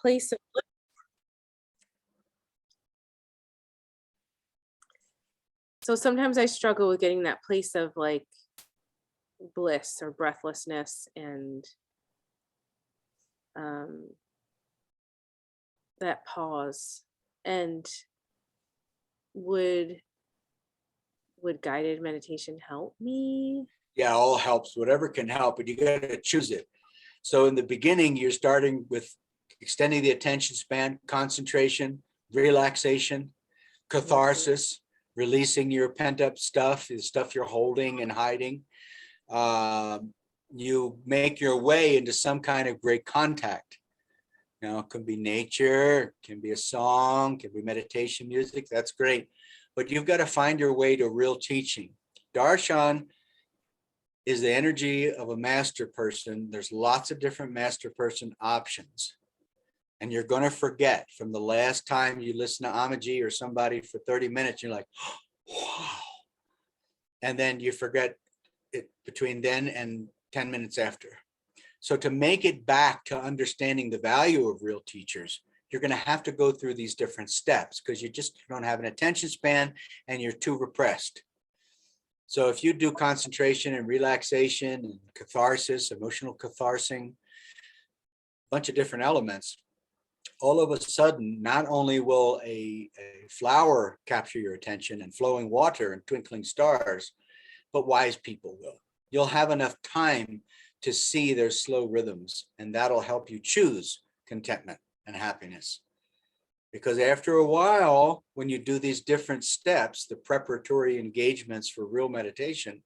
place of, so sometimes I struggle with getting that place of like bliss or breathlessness and um that pause. And would guided meditation help me? Yeah, all helps, whatever can help, but you got to choose it. So in the beginning, you're starting with extending the attention span, concentration, relaxation, catharsis, releasing your pent up stuff, the stuff you're holding and hiding. You make your way into some kind of great contact. You know, it can be nature, it can be a song, it can be meditation music. That's great. But you've got to find your way to real teaching. Darshan is the energy of a master person. There's lots of different master person options. And you're going to forget from the last time you listen to Amaji or somebody for 30 minutes, you're like, wow. And then you forget it between then and 10 minutes after. So to make it back to understanding the value of real teachers, you're going to have to go through these different steps because you just don't have an attention span and you're too repressed. So if you do concentration and relaxation and catharsis, emotional catharsing, a bunch of different elements, all of a sudden, not only will a flower capture your attention and flowing water and twinkling stars, but wise people will. You'll have enough time to see their slow rhythms, and that'll help you choose contentment and happiness. Because after a while, when you do these different steps, the preparatory engagements for real meditation,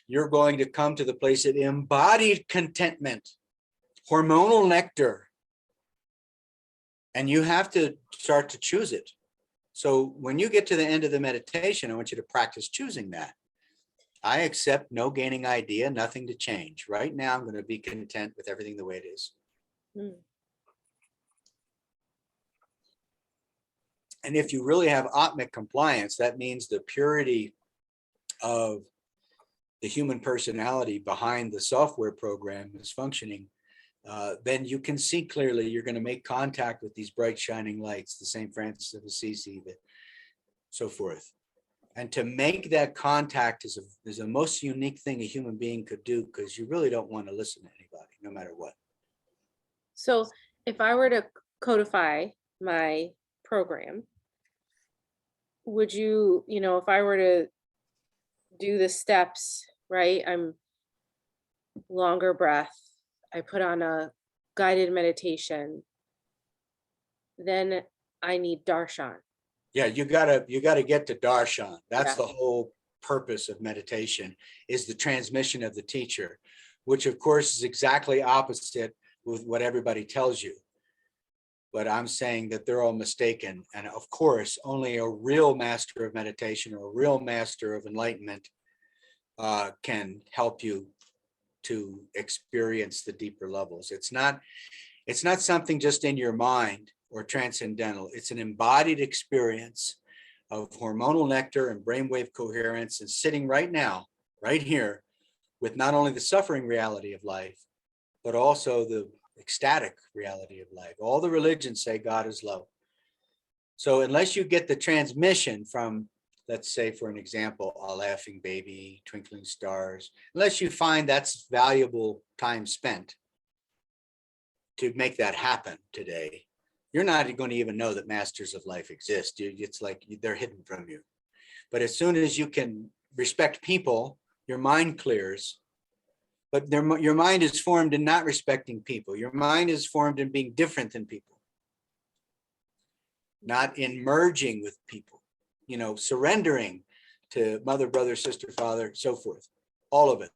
you're going to come to the place of embodied contentment, hormonal nectar. And you have to start to choose it. So when you get to the end of the meditation, I want you to practice choosing that. I accept no gaining idea, nothing to change. Right now, I'm going to be content with everything the way it is. And if you really have Atmic compliance, that means the purity of the human personality behind the software program is functioning. Then you can see clearly. You're going to make contact with these bright shining lights, the St. Francis of Assisi, so forth. And to make that contact is the most unique thing a human being could do, because you really don't want to listen to anybody, no matter what. So if I were to codify my program, would you, if I were to do the steps, right? I'm longer breath. I put on a guided meditation. Then I need darshan. Yeah, you gotta get to darshan. That's the whole purpose of meditation, is the transmission of the teacher, which of course is exactly opposite with what everybody tells you. But I'm saying that they're all mistaken. And of course, only a real master of meditation or a real master of enlightenment can help you to experience the deeper levels. It's not something just in your mind or transcendental. It's an embodied experience of hormonal nectar and brainwave coherence, and sitting right now, right here, with not only the suffering reality of life, but also the ecstatic reality of life. All the religions say God is love. So unless you get the transmission from, let's say, for an example, a laughing baby, twinkling stars, unless you find that's valuable time spent to make that happen today, you're not going to even know that masters of life exist. It's like they're hidden from you. But as soon as you can respect people, your mind clears. But your mind is formed in not respecting people. Your mind is formed in being different than people, not in merging with people, surrendering to mother, brother, sister, father, so forth, all of it.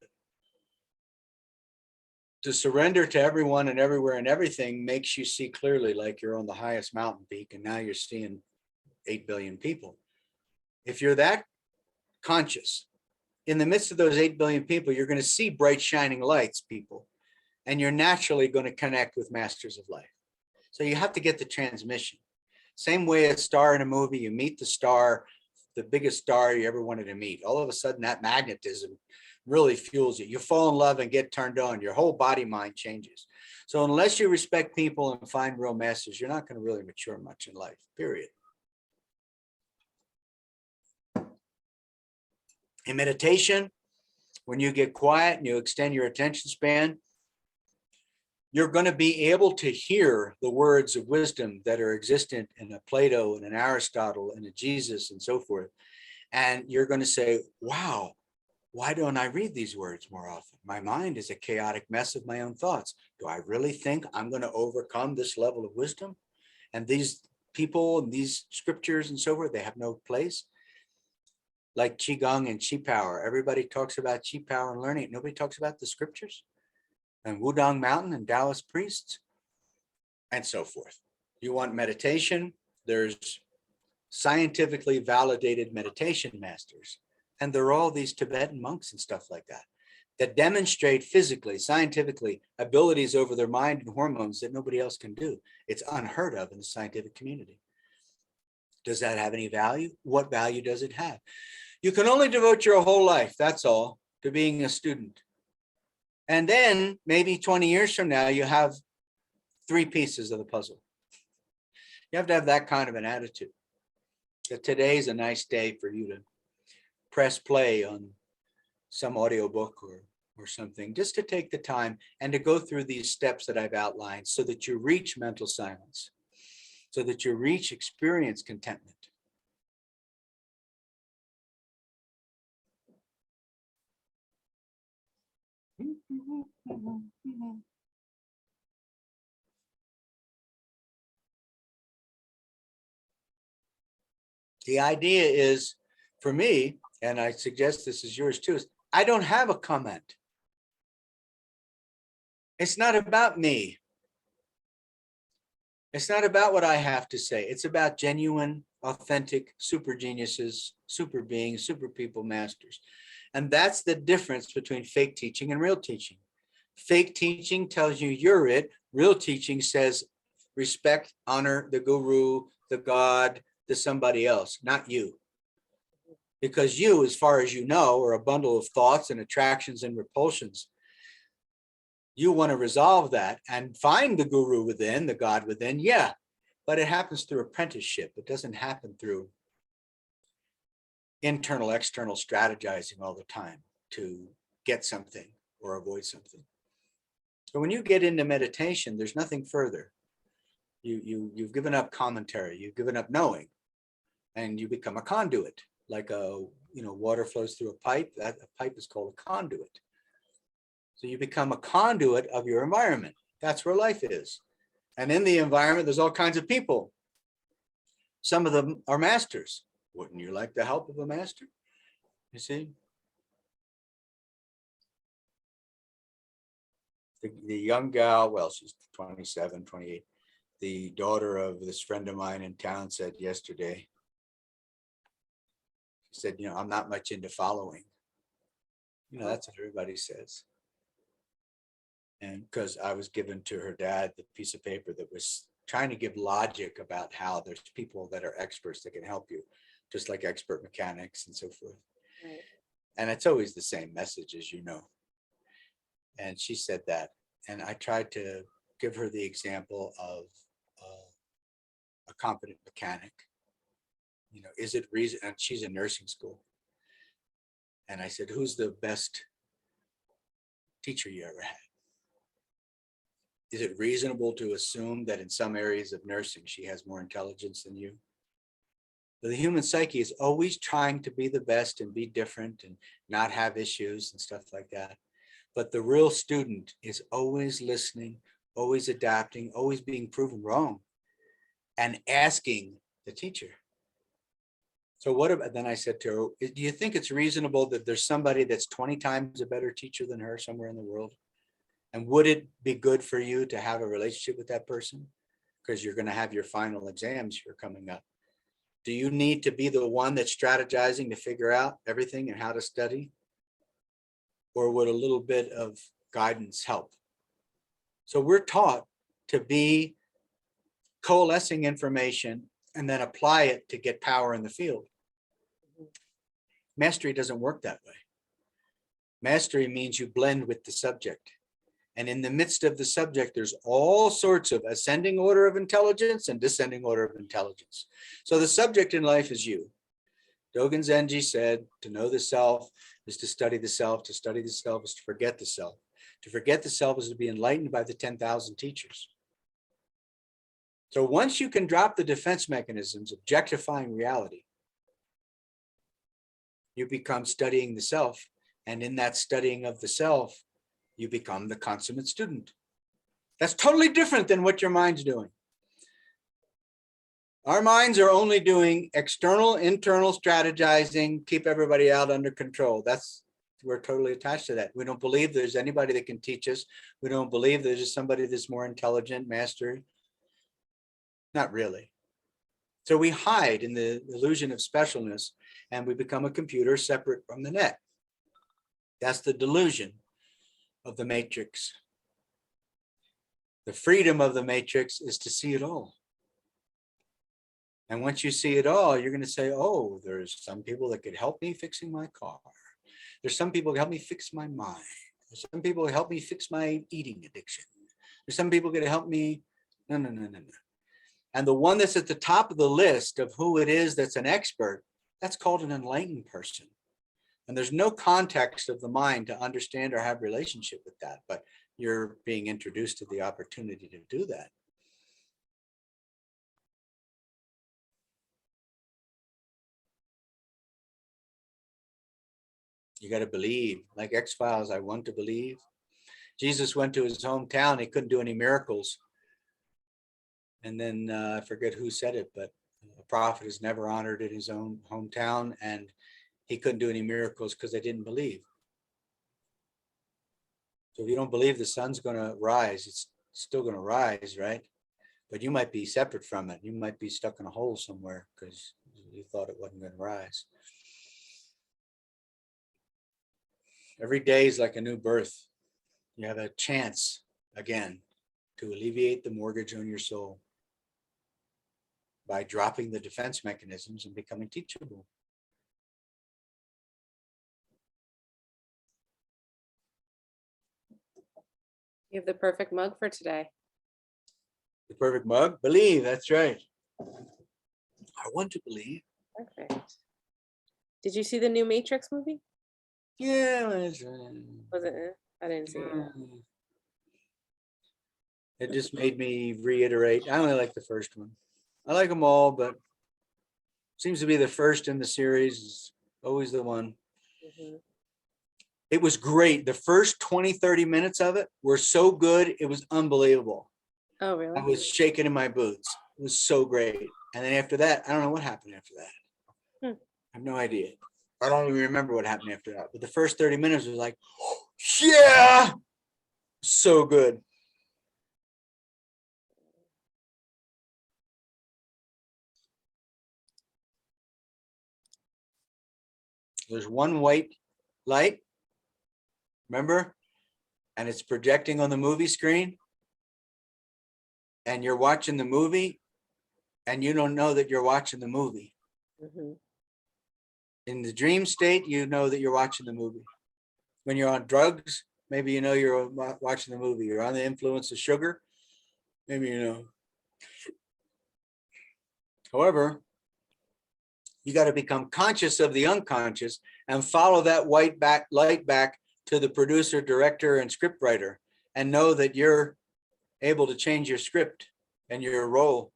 To surrender to everyone and everywhere and everything makes you see clearly, like you're on the highest mountain peak and now you're seeing 8 billion people. If you're that conscious, in the midst of those 8 billion people, you're going to see bright shining lights, people, and you're naturally going to connect with masters of life. So you have to get the transmission. Same way a star in a movie, you meet the star, the biggest star you ever wanted to meet. All of a sudden that magnetism really fuels you. You fall in love and get turned on. Your whole body mind changes. So unless you respect people and find real masters, you're not going to really mature much in life, period. In meditation, when you get quiet and you extend your attention span, you're going to be able to hear the words of wisdom that are existent in a Plato and an Aristotle and a Jesus and so forth. And you're going to say, wow, why don't I read these words more often? My mind is a chaotic mess of my own thoughts. Do I really think I'm going to overcome this level of wisdom? And these people and these scriptures and so forth, they have no place. Like Qigong and Qi power. Everybody talks about Qi power and learning. Nobody talks about the scriptures and Wudang Mountain and Taoist priests and so forth. You want meditation? There's scientifically validated meditation masters. And there are all these Tibetan monks and stuff like that, that demonstrate physically, scientifically, abilities over their mind and hormones that nobody else can do. It's unheard of in the scientific community. Does that have any value? What value does it have? You can only devote your whole life, that's all, to being a student. And then maybe 20 years from now, you have 3 pieces of the puzzle. You have to have that kind of an attitude. That today's a nice day for you to press play on some audiobook or something, just to take the time and to go through these steps that I've outlined so that you reach mental silence, so that you reach experience contentment. The idea is, for me, and I suggest this is yours too, is I don't have a comment. It's not about me. It's not about what I have to say. It's about genuine, authentic super geniuses, super beings, super people, masters. And that's the difference between fake teaching and real teaching. Fake teaching tells you you're it. Real teaching says respect, honor the guru, the God, the somebody else, not you. Because you, as far as you know, are a bundle of thoughts and attractions and repulsions. You want to resolve that and find the guru within, the God within, yeah, but it happens through apprenticeship. It doesn't happen through internal, external strategizing all the time to get something or avoid something. So when you get into meditation, there's nothing further. You've given up commentary, you've given up knowing, and you become a conduit. Like water flows through a pipe, that a pipe is called a conduit. So you become a conduit of your environment. That's where life is. And in the environment, there's all kinds of people. Some of them are masters. Wouldn't you like the help of a master? You see? The young gal, well, she's 27, 28. The daughter of this friend of mine in town said yesterday, she said, I'm not much into following. That's what everybody says. And because I was given to her dad the piece of paper that was trying to give logic about how there's people that are experts that can help you, just like expert mechanics and so forth. Right. And it's always the same message, as you know. And she said that. And I tried to give her the example of a competent mechanic. Is it reason? And she's in nursing school. And I said, who's the best teacher you ever had? Is it reasonable to assume that in some areas of nursing, she has more intelligence than you? The human psyche is always trying to be the best and be different and not have issues and stuff like that. But the real student is always listening, always adapting, always being proven wrong, and asking the teacher. So what about, then I said to her, do you think it's reasonable that there's somebody that's 20 times a better teacher than her somewhere in the world? And would it be good for you to have a relationship with that person? Because you're going to have your final exams here coming up. Do you need to be the one that's strategizing to figure out everything and how to study? Or would a little bit of guidance help? So we're taught to be coalescing information and then apply it to get power in the field. Mastery doesn't work that way. Mastery means you blend with the subject And in the midst of the subject, there's all sorts of ascending order of intelligence and descending order of intelligence. So the subject in life is you. Dogen Zenji said, to know the self is to study the self. To study the self is to forget the self. To forget the self is to be enlightened by the 10,000 teachers. So once you can drop the defense mechanisms, objectifying reality, you become studying the self. And in that studying of the self, you become the consummate student. That's totally different than what your mind's doing. Our minds are only doing external, internal strategizing, keep everybody out under control. We're totally attached to that. We don't believe there's anybody that can teach us. We don't believe there's somebody that's more intelligent, master. Not really. So we hide in the illusion of specialness and we become a computer separate from the net. That's the delusion of the matrix. The freedom of the matrix is to see it all. And once you see it all, you're going to say, oh, there's some people that could help me fixing my car. There's some people who help me fix my mind. There's some people who help me fix my eating addiction. There's some people going to help me. No. And the one that's at the top of the list of who it is that's an expert, that's called an enlightened person. And there's no context of the mind to understand or have relationship with that, but you're being introduced to the opportunity to do that. You got to believe, like X-Files, I want to believe. Jesus went to his hometown, he couldn't do any miracles. And then I forget who said it, but a prophet is never honored in his own hometown, and he couldn't do any miracles because they didn't believe. So if you don't believe the sun's going to rise, it's still going to rise, right? But you might be separate from it. You might be stuck in a hole somewhere because you thought it wasn't going to rise. Every day is like a new birth. You have a chance again to alleviate the mortgage on your soul by dropping the defense mechanisms and becoming teachable. You have the perfect mug for today. The perfect mug? Believe, that's right. I want to believe. Perfect. Did you see the new Matrix movie? Yeah. Was it? I didn't see it. It just made me reiterate. I only like the first one. I like them all, but seems to be the first in the series is always the one. Mm-hmm. It was great. The first 20, 30 minutes of it were so good. It was unbelievable. Oh, really? I was shaking in my boots. It was so great. And then after that, I don't know what happened after that. I have no idea. I don't even remember what happened after that. But the first 30 minutes was like, oh, yeah, so good. There's one white light, remember? And it's projecting on the movie screen. And you're watching the movie and you don't know that you're watching the movie. Mm-hmm. In the dream state, you know that you're watching the movie. When you're on drugs, maybe you know you're watching the movie. You're on the influence of sugar, maybe you know. However, you got to become conscious of the unconscious and follow that white light back to the producer, director, and script writer, and know that you're able to change your script and your role.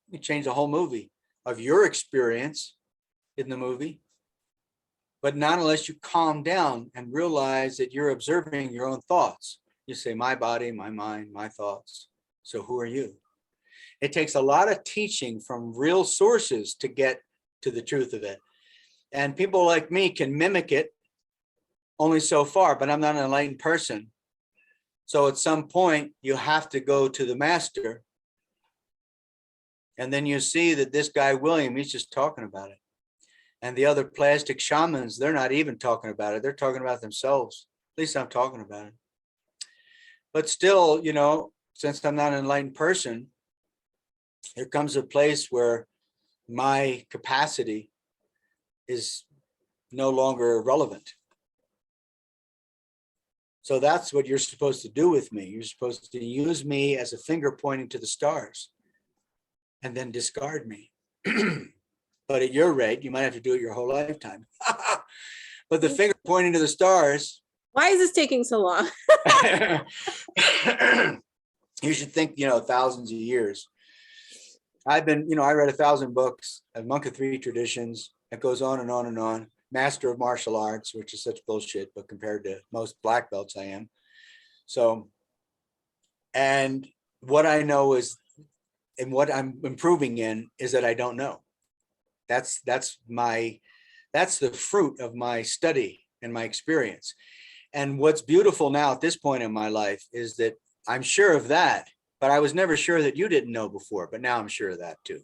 You change the whole movie of your experience in the movie, but not unless you calm down and realize that you're observing your own thoughts. You say, my body, my mind, my thoughts. So who are you? It takes a lot of teaching from real sources to get to the truth of it. And people like me can mimic it only so far, but I'm not an enlightened person. So at some point, you have to go to the master. And then you see that this guy, William, he's just talking about it. And the other plastic shamans, they're not even talking about it. They're talking about themselves. At least I'm talking about it. But still, you know, since I'm not an enlightened person, there comes a place where my capacity is no longer relevant. So that's what you're supposed to do with me. You're supposed to use me as a finger pointing to the stars and then discard me. But at your rate, you might have to do it your whole lifetime. But the finger pointing to the stars, Why is this taking so long? you should think, thousands of years. I read 1,000 books, a monk of 3 traditions. It goes on and on and on. Master of martial arts, which is such bullshit, but compared to most black belts, I am. So, and what I know is, and what I'm improving in is that I don't know. That's the fruit of my study and my experience. And what's beautiful now at this point in my life is that I'm sure of that, but I was never sure that you didn't know before, but now I'm sure of that too.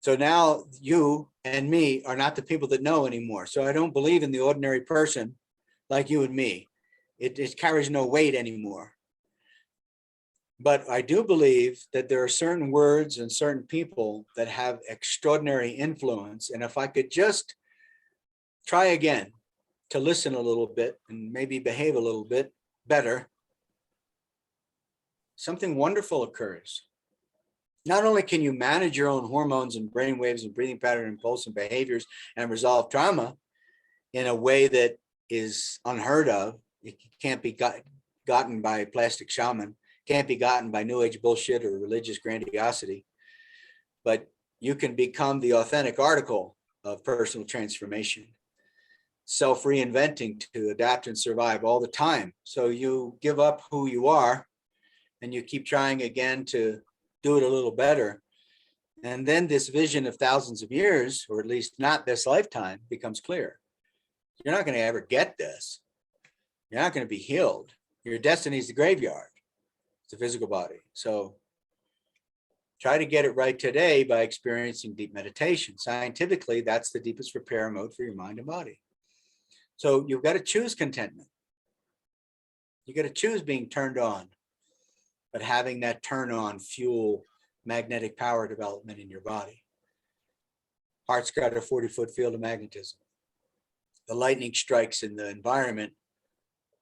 So now you and me are not the people that know anymore. So I don't believe in the ordinary person like you and me. It carries no weight anymore. But I do believe that there are certain words and certain people that have extraordinary influence. And if I could just try again to listen a little bit and maybe behave a little bit better, something wonderful occurs. Not only can you manage your own hormones and brain waves and breathing pattern and pulse and behaviors and resolve trauma in a way that is unheard of, it can't be gotten by a plastic shaman, can't be gotten by new age bullshit or religious grandiosity, but you can become the authentic article of personal transformation, self-reinventing to adapt and survive all the time. So you give up who you are and you keep trying again to do it a little better. And then this vision of thousands of years, or at least not this lifetime, becomes clear. You're not going to ever get this. You're not going to be healed. Your destiny is the graveyard. It's the physical body. So try to get it right today by experiencing deep meditation. Scientifically, that's the deepest repair mode for your mind and body. So you've got to choose contentment. You got to choose being turned on, but having that turn on fuel magnetic power development in your body. Heart's got a 40-foot field of magnetism. The lightning strikes in the environment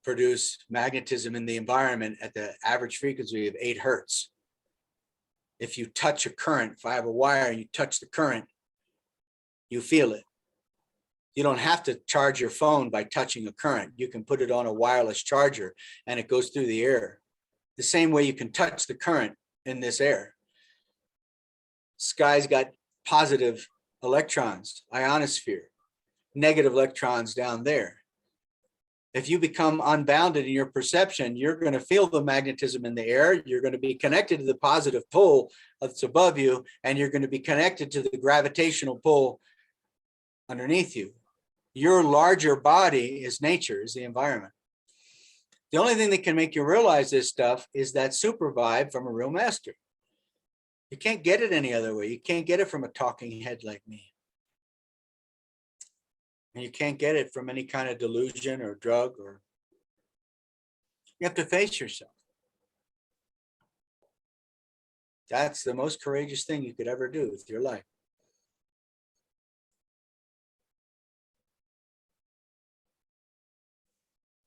produce magnetism in the environment at the average frequency of 8 hertz. If you touch a current, if I have a wire and you touch the current, you feel it. You don't have to charge your phone by touching a current. You can put it on a wireless charger and it goes through the air. The same way you can touch the current in this air. Sky's got positive electrons, ionosphere, negative electrons down there. If you become unbounded in your perception, you're going to feel the magnetism in the air. You're going to be connected to the positive pull that's above you, and you're going to be connected to the gravitational pull underneath you. Your larger body is nature, is the environment. The only thing that can make you realize this stuff is that super vibe from a real master. You can't get it any other way. You can't get it from a talking head like me. And you can't get it from any kind of delusion or drug, or you have to face yourself. That's the most courageous thing you could ever do with your life.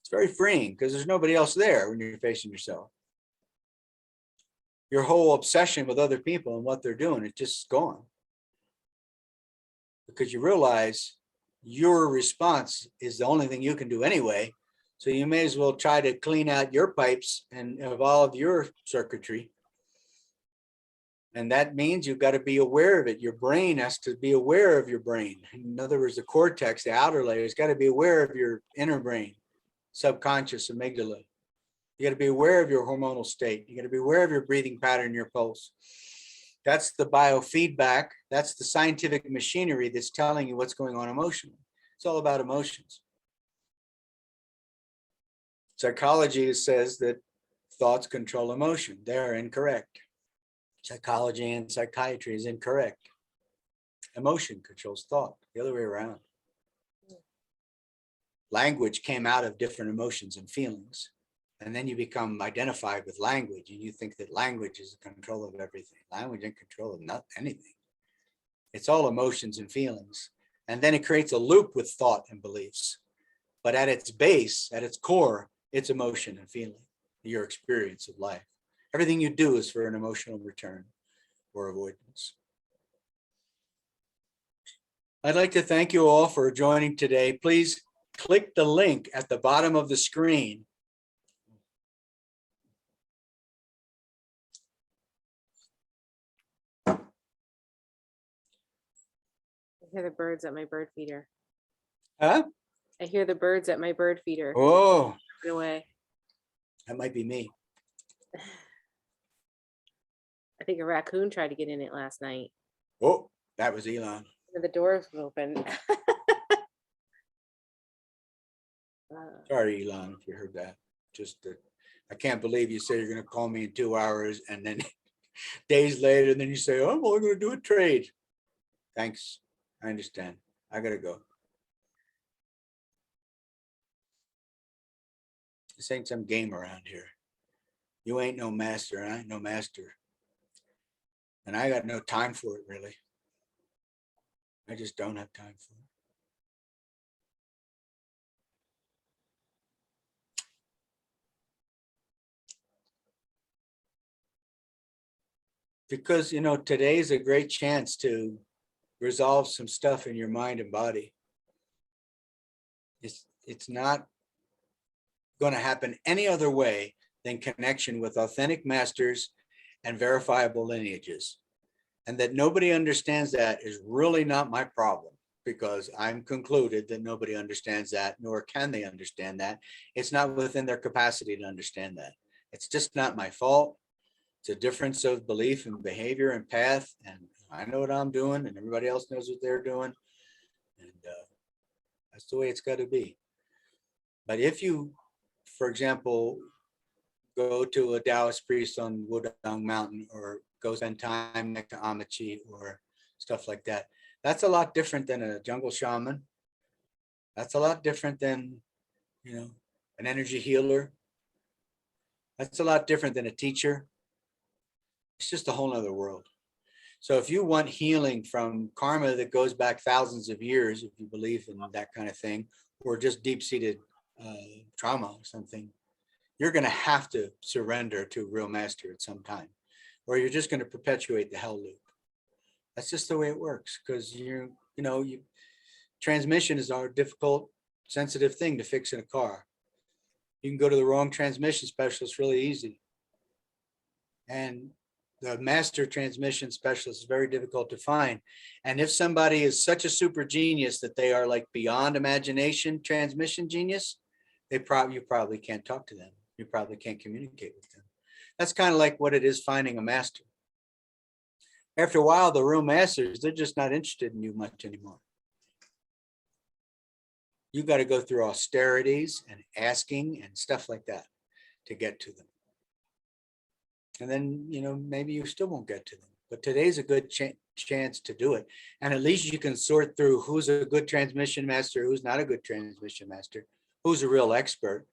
It's very freeing because there's nobody else there when you're facing yourself. Your whole obsession with other people and what they're doing, it's just gone. Because you realize your response is the only thing you can do anyway. So you may as well try to clean out your pipes and evolve your circuitry. And that means you've got to be aware of it. Your brain has to be aware of your brain. In other words, the cortex, the outer layer, has got to be aware of your inner brain, subconscious amygdala. You got to be aware of your hormonal state. You got to be aware of your breathing pattern, your pulse. That's the biofeedback. That's the scientific machinery that's telling you what's going on emotionally. It's all about emotions. Psychology says that thoughts control emotion. They're incorrect. Psychology and psychiatry is incorrect. Emotion controls thought, the other way around. Language came out of different emotions and feelings. And then you become identified with language and you think that language is in control of everything. Language in control of not anything. It's all emotions and feelings. And then it creates a loop with thought and beliefs. But at its base, at its core, it's emotion and feeling, your experience of life. Everything you do is for an emotional return or avoidance. I'd like to thank you all for joining today. Please click the link at the bottom of the screen. I hear the birds at my bird feeder. Huh? I hear the birds at my bird feeder. Oh, Get away. that might be me. I think a raccoon tried to get in it last night. Oh, that was Elon. The doors was open. Sorry, Elon, if you heard that. Just, I can't believe you say you're going to call me in 2 hours, and then days later, and then you say, oh, I'm only going to do a trade. Thanks. I understand. I got to go. This ain't some game around here. You ain't no master, and I ain't no master. And I got no time for it, really. I just don't have time for it. Because, you know, today's a great chance to resolve some stuff in your mind and body. It's not going to happen any other way than connection with authentic masters and verifiable lineages. And that nobody understands that is really not my problem, because I'm concluded that nobody understands that, nor can they understand that. It's not within their capacity to understand that. It's just not my fault. It's a difference of belief and behavior and path. And I know what I'm doing, and everybody else knows what they're doing. And that's the way it's got to be. But if you, for example, go to a Taoist priest on Wudang Mountain, or go spend time next to Amachi or stuff like that, that's a lot different than a jungle shaman. That's a lot different than, you know, an energy healer. That's a lot different than a teacher. It's just a whole nother world. So if you want healing from karma that goes back thousands of years, if you believe in that kind of thing, or just deep-seated trauma or something, you're going to have to surrender to a real master at some time, or you're just going to perpetuate the hell loop. That's just the way it works, because transmission is our difficult, sensitive thing to fix in a car. You can go to the wrong transmission specialist really easy. And the master transmission specialist is very difficult to find. And if somebody is such a super genius that they are like beyond imagination transmission genius, you probably can't talk to them. You probably can't communicate with them. That's kind of like what it is finding a master. After a while, the real masters, they're just not interested in you much anymore. You got to go through austerities and asking and stuff like that to get to them. And then, maybe you still won't get to them. But today's a good chance to do it. And at least you can sort through who's a good transmission master, who's not a good transmission master, who's a real expert.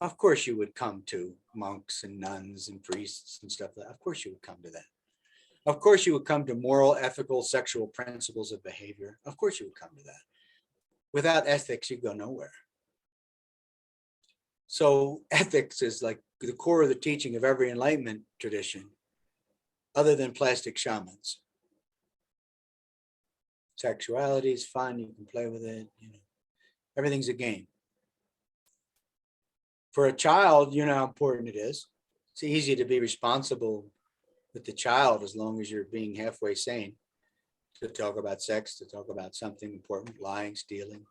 Of course you would come to monks and nuns and priests and stuff like that. Of course you would come to that. Of course you would come to moral, ethical, sexual principles of behavior. Of course you would come to that. Without ethics, you go nowhere. So ethics is like the core of the teaching of every enlightenment tradition, other than plastic shamans. Sexuality is fun, you can play with it, everything's a game. For a child, you know how important it is. It's easy to be responsible with the child as long as you're being halfway sane, to talk about sex, to talk about something important, lying, stealing.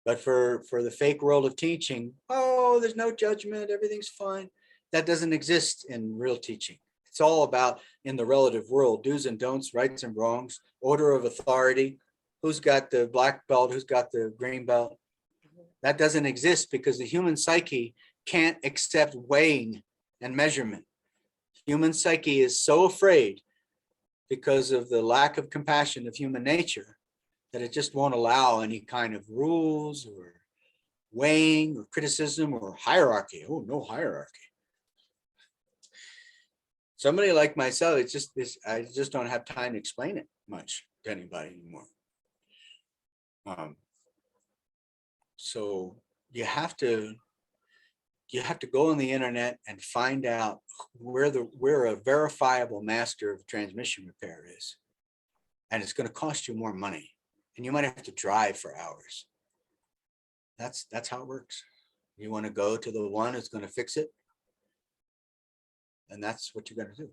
But for the fake world of teaching, oh, there's no judgment, everything's fine. That doesn't exist in real teaching. It's all about, in the relative world, do's and don'ts, rights and wrongs, order of authority, who's got the black belt, who's got the green belt. That doesn't exist because the human psyche can't accept weighing and measurement. Human psyche is so afraid because of the lack of compassion of human nature that it just won't allow any kind of rules or weighing or criticism or hierarchy. Oh, no hierarchy. Somebody like myself, it's just this, I just don't have time to explain it much to anybody anymore. So you have to go on the internet and find out where a verifiable master of transmission repair is. And it's going to cost you more money. And you might have to drive for hours. That's how it works. You want to go to the one who's going to fix it. And that's what you're going to do.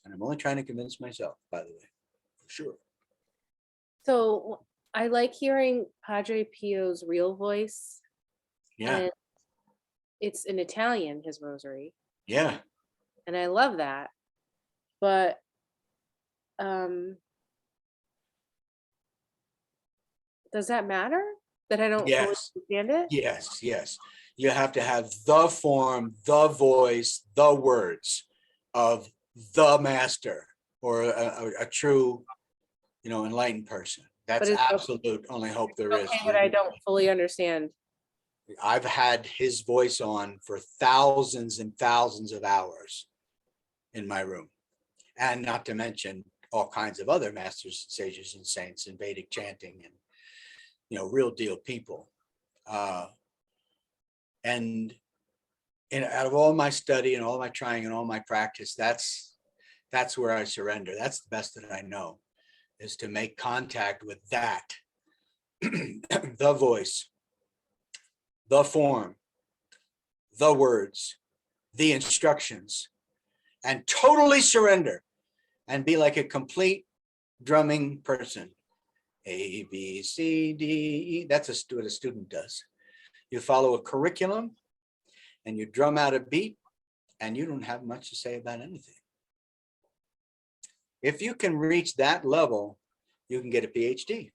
And I'm only trying to convince myself, by the way, for sure. So I like hearing Padre Pio's real voice. Yeah. And it's in Italian, his rosary. Yeah. And I love that. But does that matter that I don't fully Yes. understand it? Yes. Yes. You have to have the form, the voice, the words of the master or a true, enlightened person. That's it's absolute only hope there is. Okay, but I don't fully understand. I've had his voice on for thousands and thousands of hours in my room. And not to mention all kinds of other masters, sages, and saints and Vedic chanting and, real deal people. And out of all my study and all my trying and all my practice, that's where I surrender. That's the best that I know, is to make contact with that, the voice, the form, the words, the instructions, and totally surrender and be like a complete drumming person. A, B, C, D, E. That's what a student does. You follow a curriculum and you drum out a beat and you don't have much to say about anything. If you can reach that level, you can get a PhD.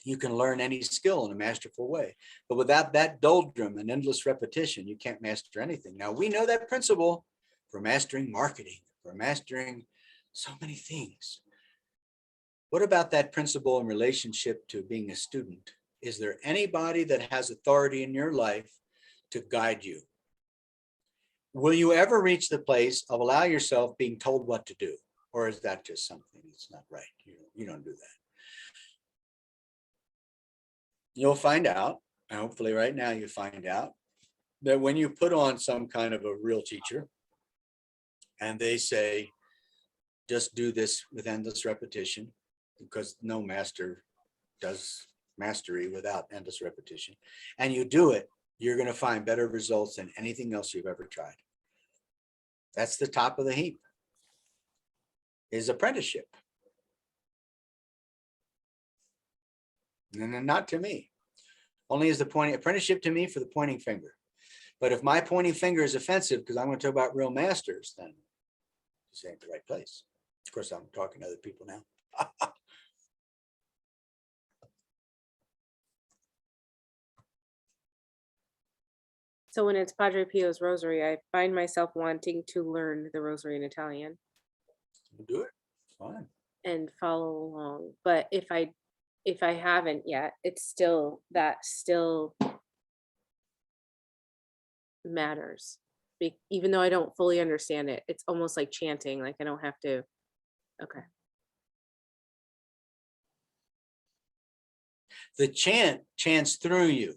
You can learn any skill in a masterful way. But without that doldrum and endless repetition, you can't master anything. Now, we know that principle for mastering marketing, for mastering so many things. What about that principle in relationship to being a student? Is there anybody that has authority in your life to guide you? Will you ever reach the place of allow yourself being told what to do? Or is that just something that's not right? You don't do that. You'll find out, and hopefully right now you find out, that when you put on some kind of a real teacher and they say, just do this with endless repetition, because no master does mastery without endless repetition, and you do it, you're going to find better results than anything else you've ever tried. That's the top of the heap, is apprenticeship. And not to me. Only is the pointing apprenticeship to me for the pointing finger. But if my pointing finger is offensive because I want to talk about real masters, then this ain't the right place. Of course, I'm talking to other people now. So when it's Padre Pio's rosary, I find myself wanting to learn the rosary in Italian. Do it. Fine. And follow along. But if I haven't yet, it's still matters. Even though I don't fully understand it, it's almost like chanting, like I don't have to. Okay. The chant chants through you.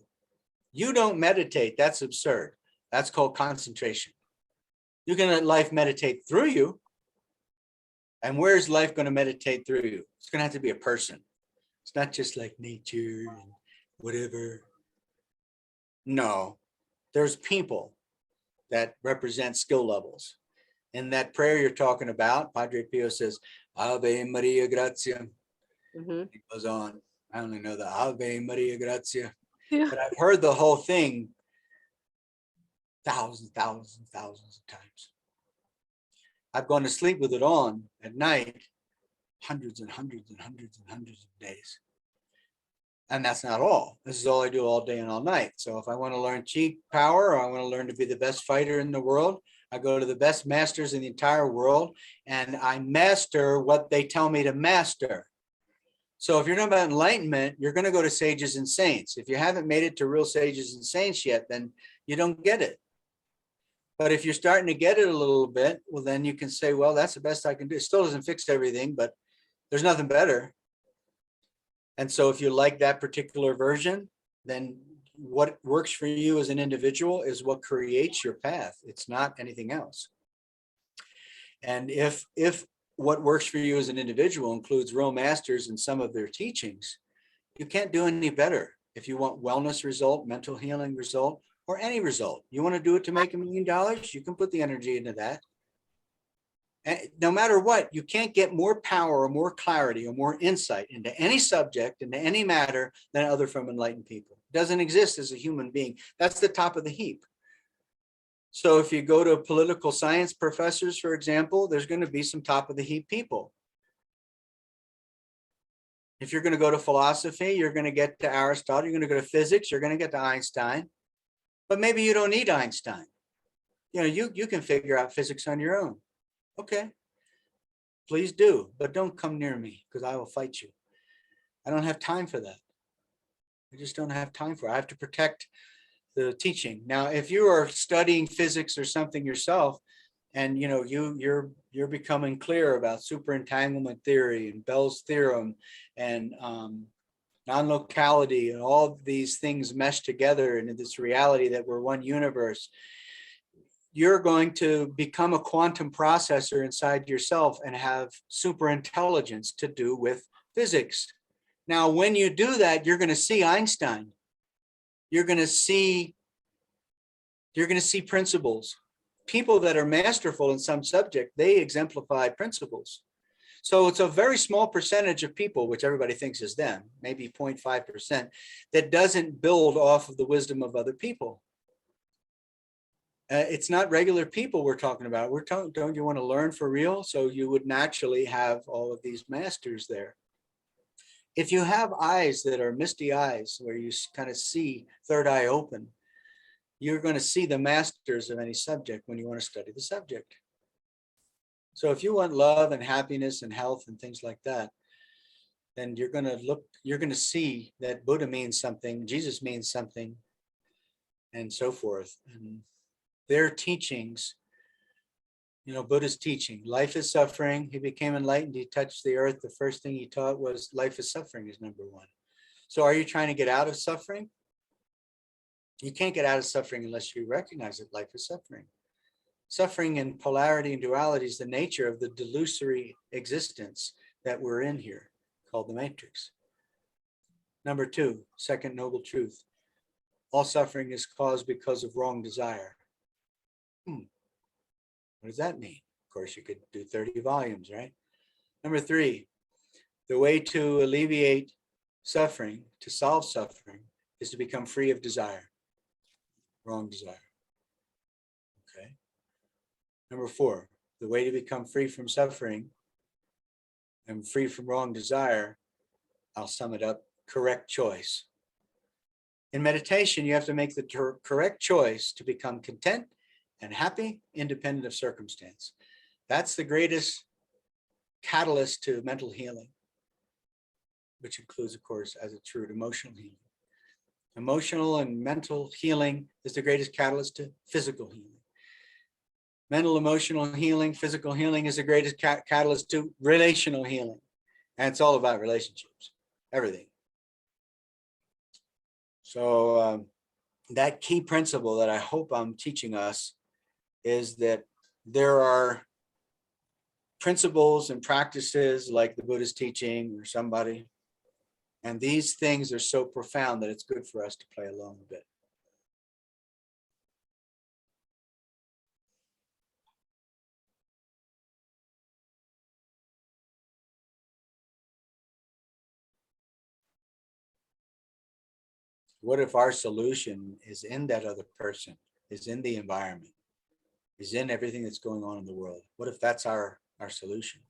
You don't meditate. That's absurd. That's called concentration. You can let life meditate through you. And where's life going to meditate through you? It's going to have to be a person. It's not just like nature and whatever. No, there's people that represent skill levels. In that prayer you're talking about, Padre Pio says, Ave Maria Grazia. Mm-hmm. He goes on. I only know the Ave Maria Grazia. Yeah. But I've heard the whole thing thousands of times. I've gone to sleep with it on at night, hundreds of days. And that's not all. This is all I do all day and all night. So if I want to learn chi power, or I want to learn to be the best fighter in the world, I go to the best masters in the entire world and I master what they tell me to master. So if you're talking about enlightenment, you're going to go to sages and saints. If you haven't made it to real sages and saints yet, then you don't get it. But if you're starting to get it a little bit, well, then you can say, well, that's the best I can do. It still doesn't fix everything, but there's nothing better. And so if you like that particular version, then what works for you as an individual is what creates your path. It's not anything else. And if what works for you as an individual includes real masters in some of their teachings, you can't do any better. If you want wellness result, mental healing result, or any result, you want to do it to make $1 million, you can put the energy into that. And no matter what, you can't get more power or more clarity or more insight into any subject, into any matter than other from enlightened people. It doesn't exist as a human being. That's the top of the heap. So if you go to political science professors, for example, there's going to be some top of the heap people. If you're going to go to philosophy, you're going to get to Aristotle, you're going to go to physics, you're going to get to Einstein, but maybe you don't need Einstein. You know, you can figure out physics on your own. Okay, please do, but don't come near me because I will fight you. I don't have time for that. I just don't have time for it. I have to protect the teaching. Now, if you are studying physics or something yourself, and you know you're becoming clear about superentanglement theory and Bell's theorem and non-locality and all these things mesh together into this reality that we're one universe, you're going to become a quantum processor inside yourself and have super intelligence to do with physics. Now, when you do that, you're going to see Einstein. You're going to see principles. People that are masterful in some subject, they exemplify principles. So it's a very small percentage of people, which everybody thinks is them, maybe 0.5%, that doesn't build off of the wisdom of other people. It's not regular people we're talking about. We're talking, don't you want to learn for real? So you would naturally have all of these masters there. If you have eyes that are misty eyes, where you kind of see third eye open, you're going to see the masters of any subject when you want to study the subject. So if you want love and happiness and health and things like that, then you're going to see that Buddha means something, Jesus means something, and so forth. And their teachings, you know, Buddha's teaching, life is suffering. He became enlightened. He touched the earth. The first thing he taught was life is suffering is number one. So are you trying to get out of suffering? You can't get out of suffering unless you recognize that life is suffering. Suffering and polarity and duality is the nature of the delusory existence that we're in here, called the matrix. Number two, second noble truth. All suffering is caused because of wrong desire. What does that mean? Of course, you could do 30 volumes, right? Number three, the way to alleviate suffering, to solve suffering, is to become free of desire. Wrong desire. Okay. Number four, the way to become free from suffering and free from wrong desire, I'll sum it up, correct choice. In meditation, you have to make the correct choice to become content and happy, independent of circumstance. That's the greatest catalyst to mental healing, which includes, of course, as it's true, emotional healing. Emotional and mental healing is the greatest catalyst to physical healing. Mental, emotional healing, physical healing is the greatest catalyst to relational healing. And it's all about relationships, everything. So that key principle that I hope I'm teaching us is that there are principles and practices like the Buddha's teaching or somebody, and these things are so profound that it's good for us to play along a bit. What if our solution is in that other person, is in the environment, is in everything that's going on in the world? What if that's our solution?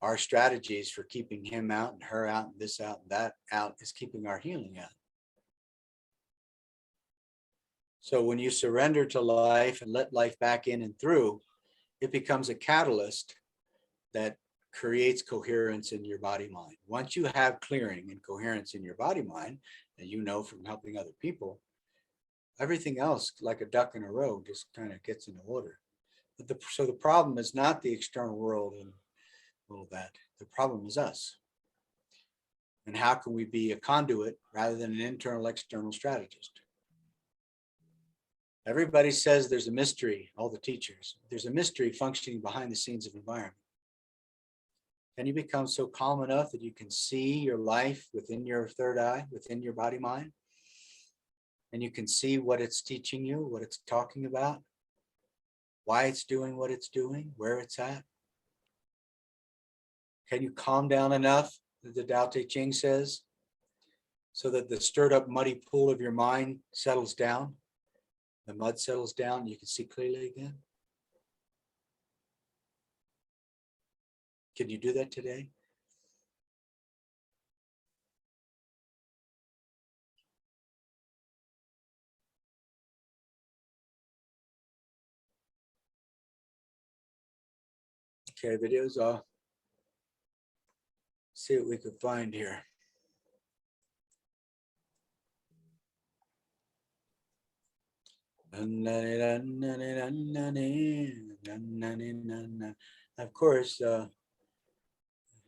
Our strategies for keeping him out and her out and this out and that out is keeping our healing out. So when you surrender to life and let life back in and through, it becomes a catalyst that creates coherence in your body mind. Once you have clearing and coherence in your body mind, and you know from helping other people, everything else, like a duck in a row, just kind of gets into order. But so the problem is not the external world and all that. The problem is us. And how can we be a conduit rather than an internal, external strategist? Everybody says there's a mystery, all the teachers. There's a mystery functioning behind the scenes of environment. Can you become so calm enough that you can see your life within your third eye, within your body mind? And you can see what it's teaching you, what it's talking about, why it's doing what it's doing, where it's at? Can you calm down enough, as the Tao Te Ching says, so that the stirred up muddy pool of your mind settles down? The mud settles down, you can see clearly again. Can you do that today? Okay, videos off. See what we could find here. Of course, I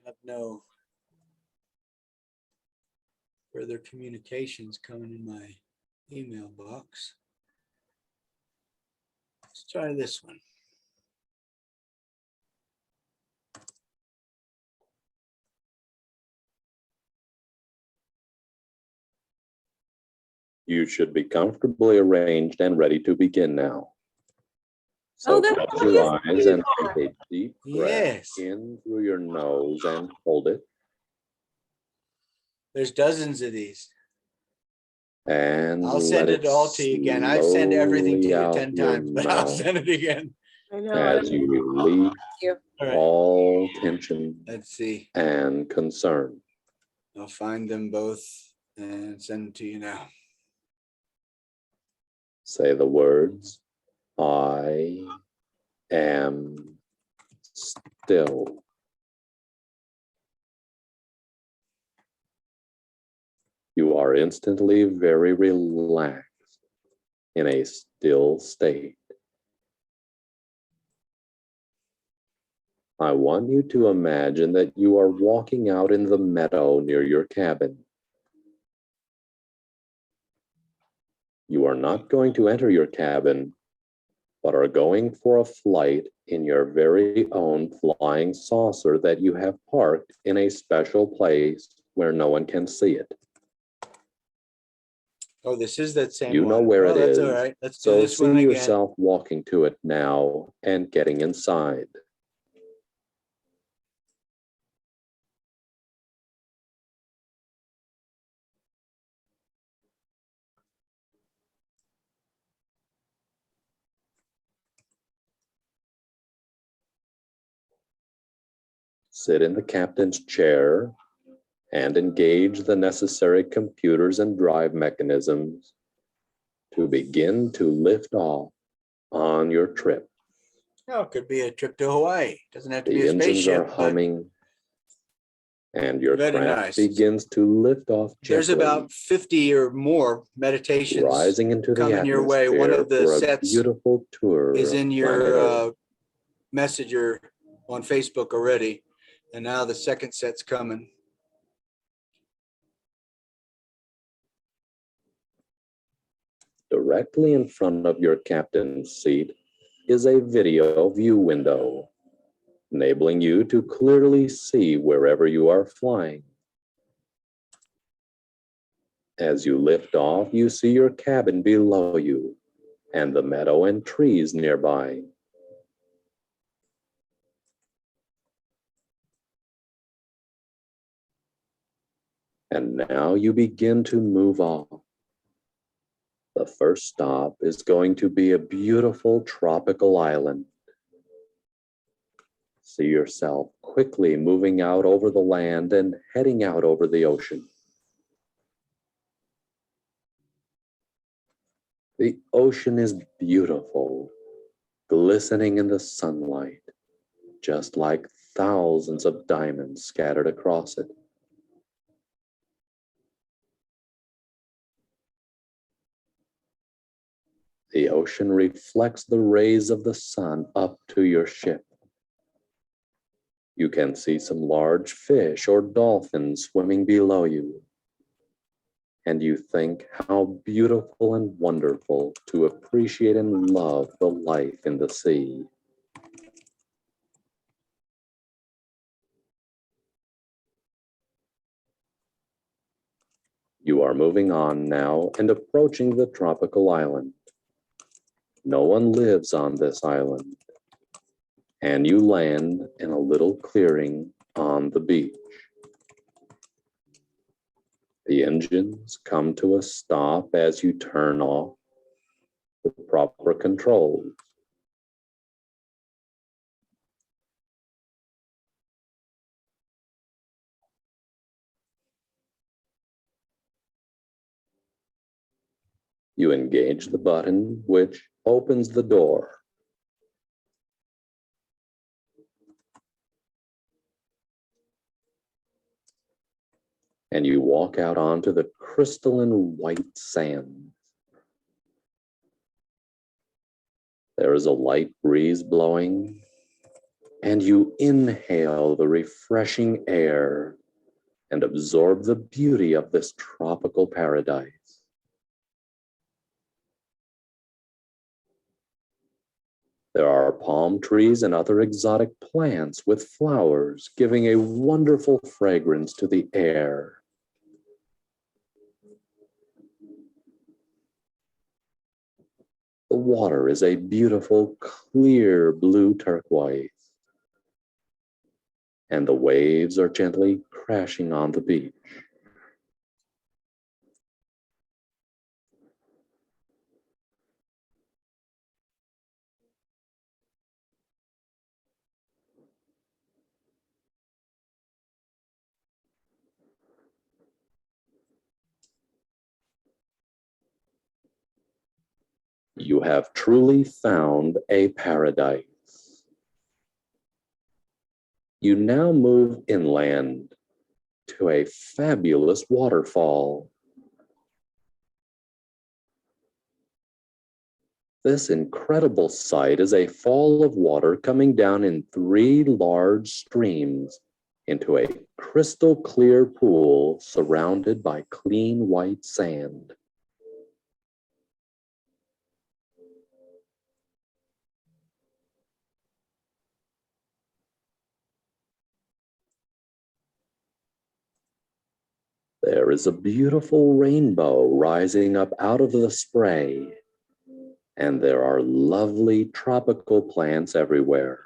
have no further communications coming in my email box. Let's try this one. You should be comfortably arranged and ready to begin now. So Oh, that's close your eyes and take a deep breath Yes. in through your nose and hold it. There's dozens of these. And I'll send it all to you again. I send everything to you 10 times, but I'll send it again. I know. as you release you. All right, all tension let's see. and concern. I'll find them both and send them to you now. Say the words, I am still. You are instantly very relaxed in a still state. I want you to imagine that you are walking out in the meadow near your cabin. You are not going to enter your cabin, but are going for a flight in your very own flying saucer that you have parked in a special place where no one can see it. Oh, this is that same You one. know where it That's is. all right. Let's do So this one see again. yourself walking to it now and getting inside. Sit in the captain's chair and engage the necessary computers and drive mechanisms to begin to lift off on your trip. Oh, it could be a trip to Hawaii. Doesn't have to be The a engines spaceship. are but humming and your Very craft nice. begins to lift off There's gently, about 50 or more meditations rising into the coming your way. One atmosphere of the for a sets beautiful tour is in of your planet Earth. messenger on Facebook already. And now the second set's coming. Directly in front of your captain's seat is a video view window, enabling you to clearly see wherever you are flying. As you lift off, you see your cabin below you and the meadow and trees nearby. And now you begin to move off. The first stop is going to be a beautiful tropical island. See yourself quickly moving out over the land and heading out over the ocean. The ocean is beautiful, glistening in the sunlight, just like thousands of diamonds scattered across it. The ocean reflects the rays of the sun up to your ship. You can see some large fish or dolphins swimming below you. And you think how beautiful and wonderful to appreciate and love the life in the sea. You are moving on now and approaching the tropical island. No one lives on this island. And you land in a little clearing on the beach. The engines come to a stop as you turn off the proper controls. You engage the button which opens the door. And you walk out onto the crystalline white sand. There is a light breeze blowing, and you inhale the refreshing air and absorb the beauty of this tropical paradise. There are palm trees and other exotic plants with flowers, giving a wonderful fragrance to the air. The water is a beautiful, clear blue turquoise, and the waves are gently crashing on the beach. You have truly found a paradise. You now move inland to a fabulous waterfall. This incredible sight is a fall of water coming down in 3 large streams into a crystal clear pool surrounded by clean white sand. There is a beautiful rainbow rising up out of the spray, and there are lovely tropical plants everywhere.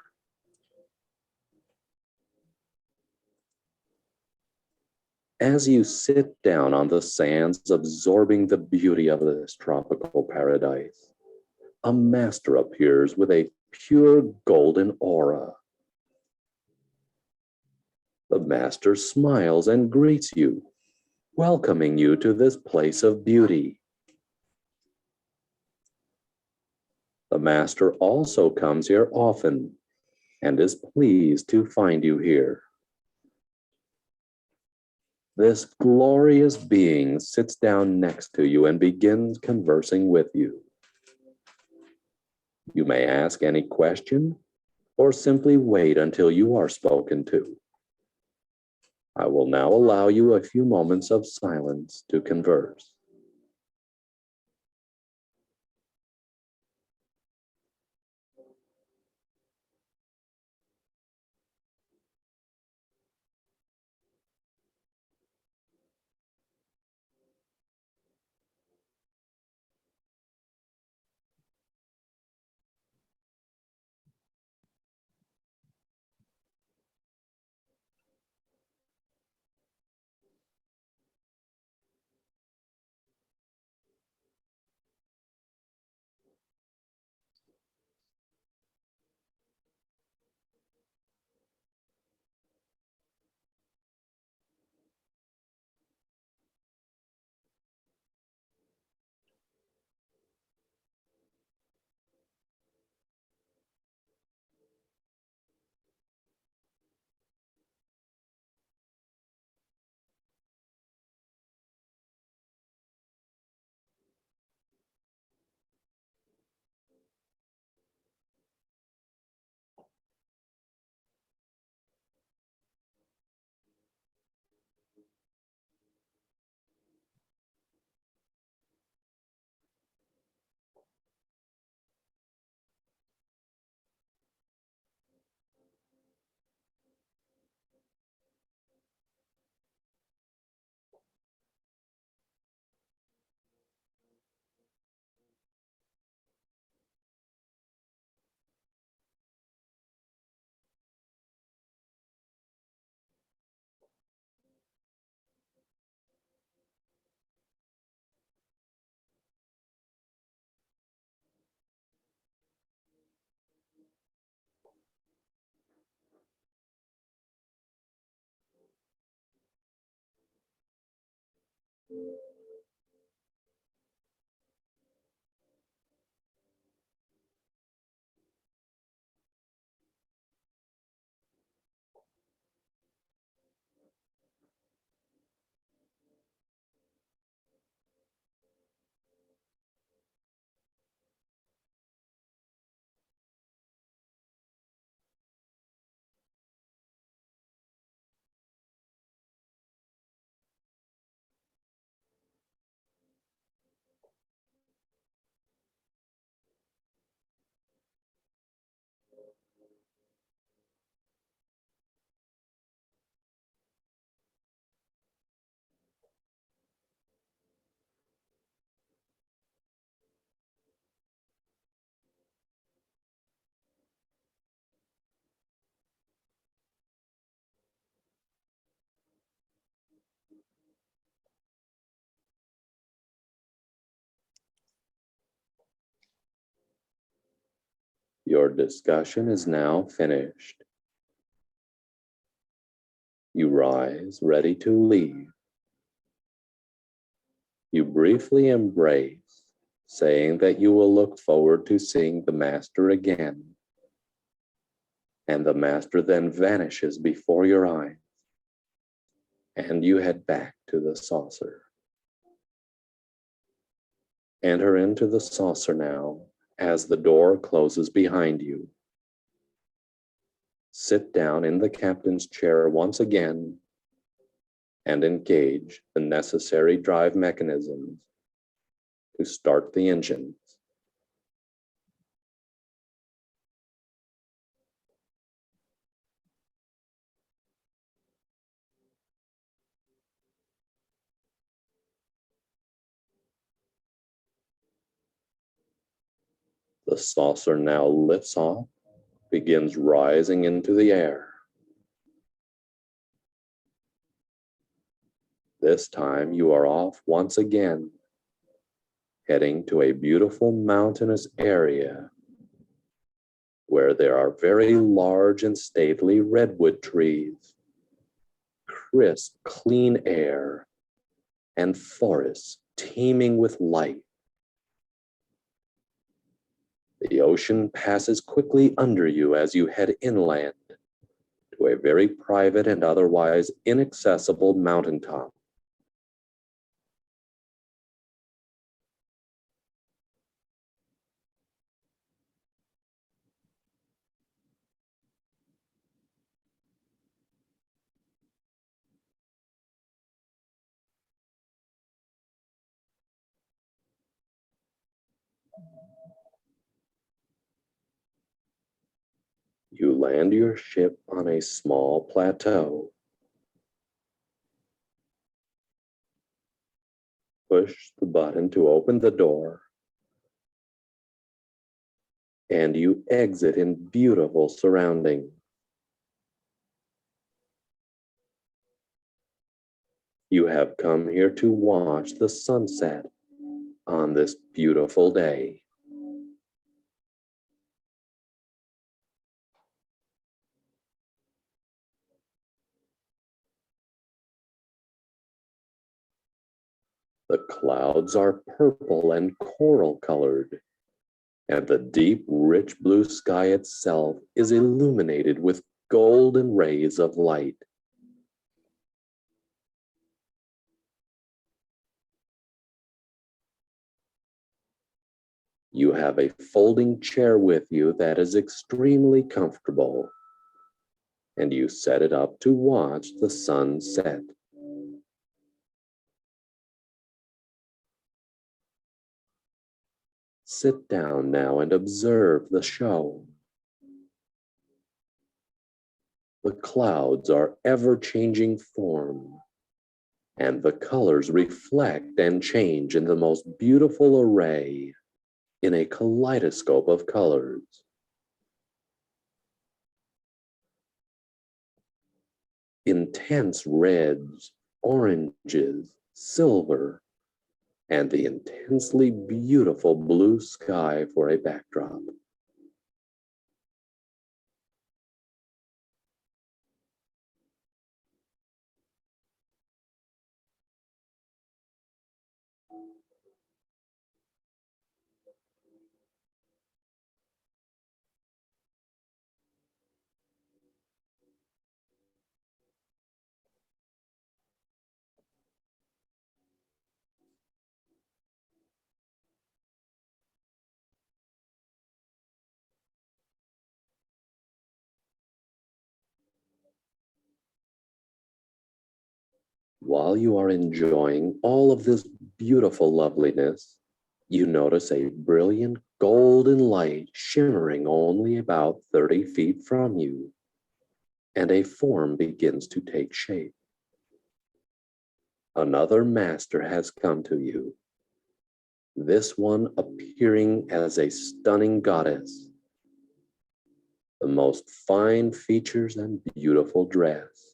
As you sit down on the sands, absorbing the beauty of this tropical paradise, a master appears with a pure golden aura. The master smiles and greets you, welcoming you to this place of beauty. The master also comes here often and is pleased to find you here. This glorious being sits down next to you and begins conversing with you. You may ask any question or simply wait until you are spoken to. I will now allow you a few moments of silence to converse. Your discussion is now finished. You rise, ready to leave. You briefly embrace, saying that you will look forward to seeing the master again. And the master then vanishes before your eyes, and you head back to the saucer. Enter into the saucer now as the door closes behind you. Sit down in the captain's chair once again and engage the necessary drive mechanisms to start the engines. The saucer now lifts off, begins rising into the air. This time you are off once again, heading to a beautiful mountainous area where there are very large and stately redwood trees, crisp, clean air, and forests teeming with light. The ocean passes quickly under you as you head inland to a very private and otherwise inaccessible mountaintop. You land your ship on a small plateau. Push the button to open the door, and you exit in beautiful surroundings. You have come here to watch the sunset on this beautiful day. The clouds are purple and coral colored, and the deep, rich blue sky itself is illuminated with golden rays of light. You have a folding chair with you that is extremely comfortable, and you set it up to watch the sun set. Sit down now and observe the show. The clouds are ever-changing form, and the colors reflect and change in the most beautiful array in a kaleidoscope of colors. Intense reds, oranges, silver, and the intensely beautiful blue sky for a backdrop. While you are enjoying all of this beautiful loveliness, you notice a brilliant golden light shimmering only about 30 feet from you, and a form begins to take shape. Another master has come to you, this one appearing as a stunning goddess, the most fine features and beautiful dress.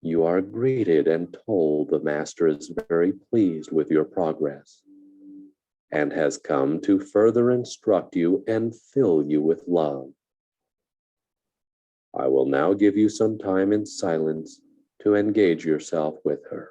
You are greeted and told the master is very pleased with your progress and has come to further instruct you and fill you with love. I will now give you some time in silence to engage yourself with her.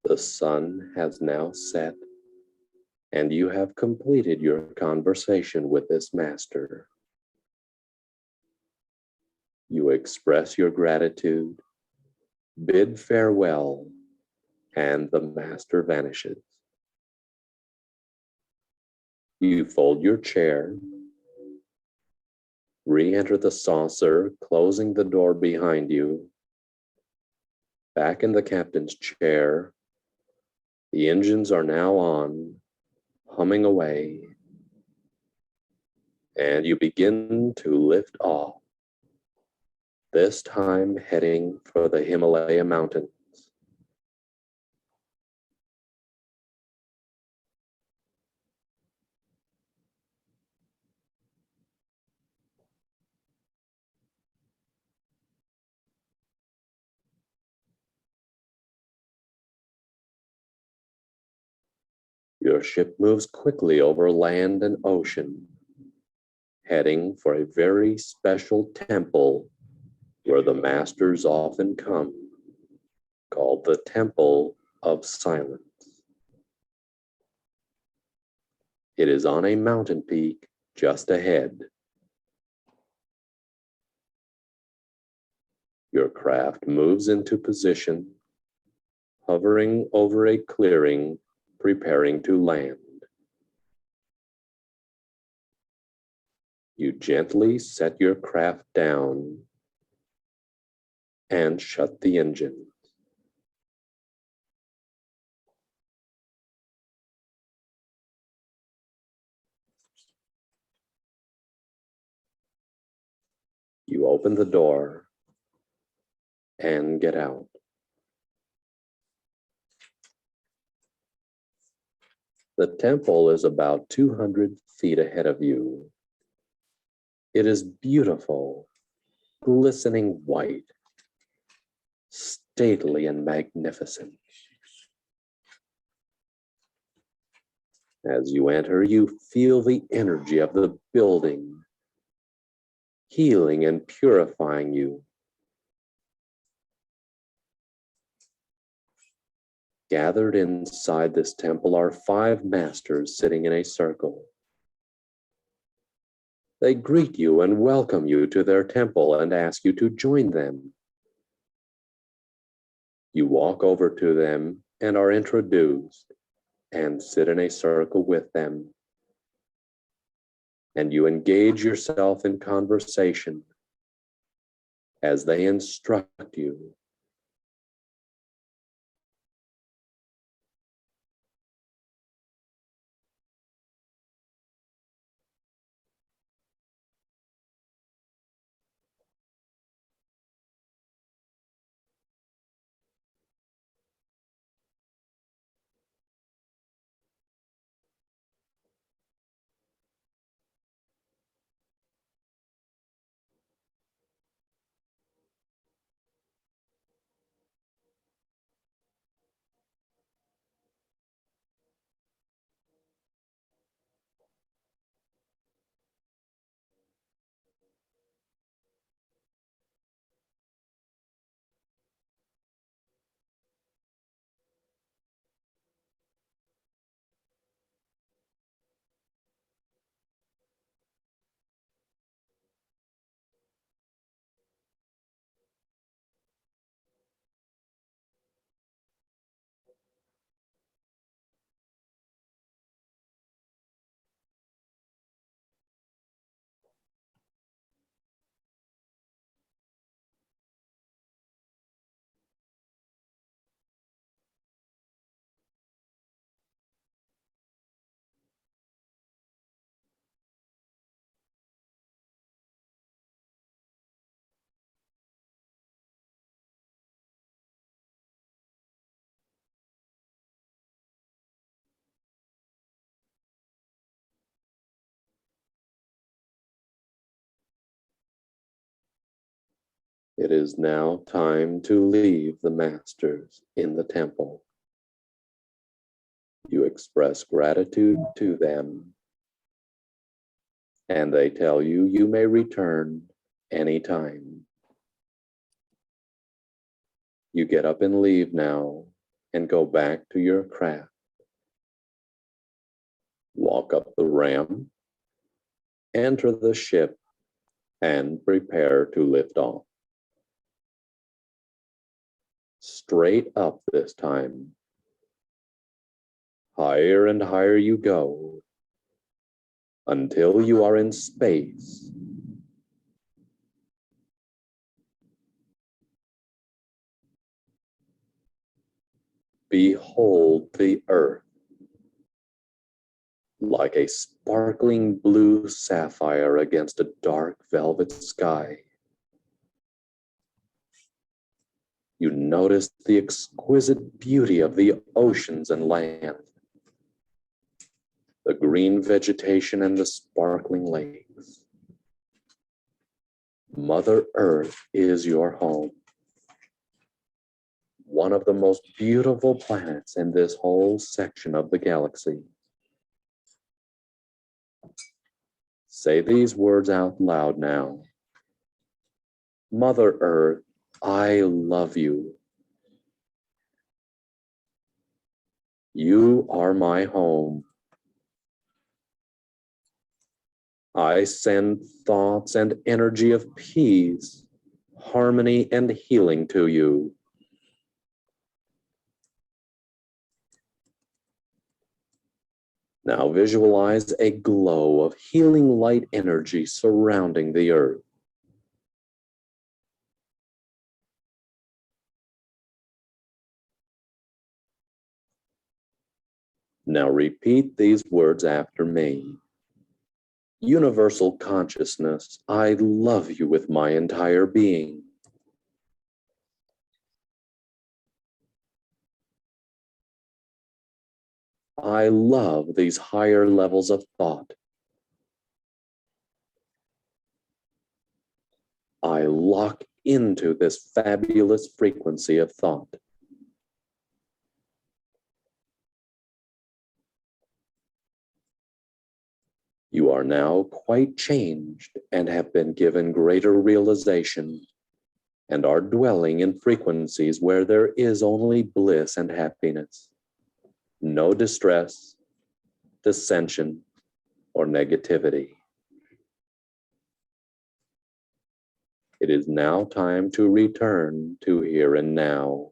The sun has now set, and you have completed your conversation with this master. You express your gratitude, bid farewell, and the master vanishes. You fold your chair, re-enter the saucer, closing the door behind you. Back in the captain's chair, the engines are now on, humming away, and you begin to lift off, this time heading for the Himalaya mountains. Your ship moves quickly over land and ocean, heading for a very special temple where the masters often come, called the Temple of Silence. It is on a mountain peak just ahead. Your craft moves into position, hovering over a clearing, preparing to land. You gently set your craft down and shut the engine. open the door and get out. The temple is about 200 feet ahead of you. It is beautiful, glistening white, stately and magnificent. As you enter, you feel the energy of the building, healing and purifying you. Gathered inside this temple are 5 masters sitting in a circle. They greet you and welcome you to their temple and ask you to join them. You walk over to them and are introduced and sit in a circle with them. And you engage yourself in conversation as they instruct you. It is now time to leave the masters in the temple. You express gratitude to them, and they tell you you may return anytime. You get up and leave now and go back to your craft. Walk up the ramp, enter the ship, and prepare to lift off. Straight up this time. Higher and higher you go until you are in space. Behold the earth, like a sparkling blue sapphire against a dark velvet sky. You notice the exquisite beauty of the oceans and land, the green vegetation and the sparkling lakes. Mother Earth is your home, one of the most beautiful planets in this whole section of the galaxy. Say these words out loud now. Mother Earth, I love you. You are my home. I send thoughts and energy of peace, harmony, and healing to you. Now visualize a glow of healing light energy surrounding the earth. Now repeat these words after me. Universal consciousness, I love you with my entire being. I love these higher levels of thought. I lock into this fabulous frequency of thought. You are now quite changed and have been given greater realization and are dwelling in frequencies where there is only bliss and happiness, no distress, dissension, or negativity. It is now time to return to here and now,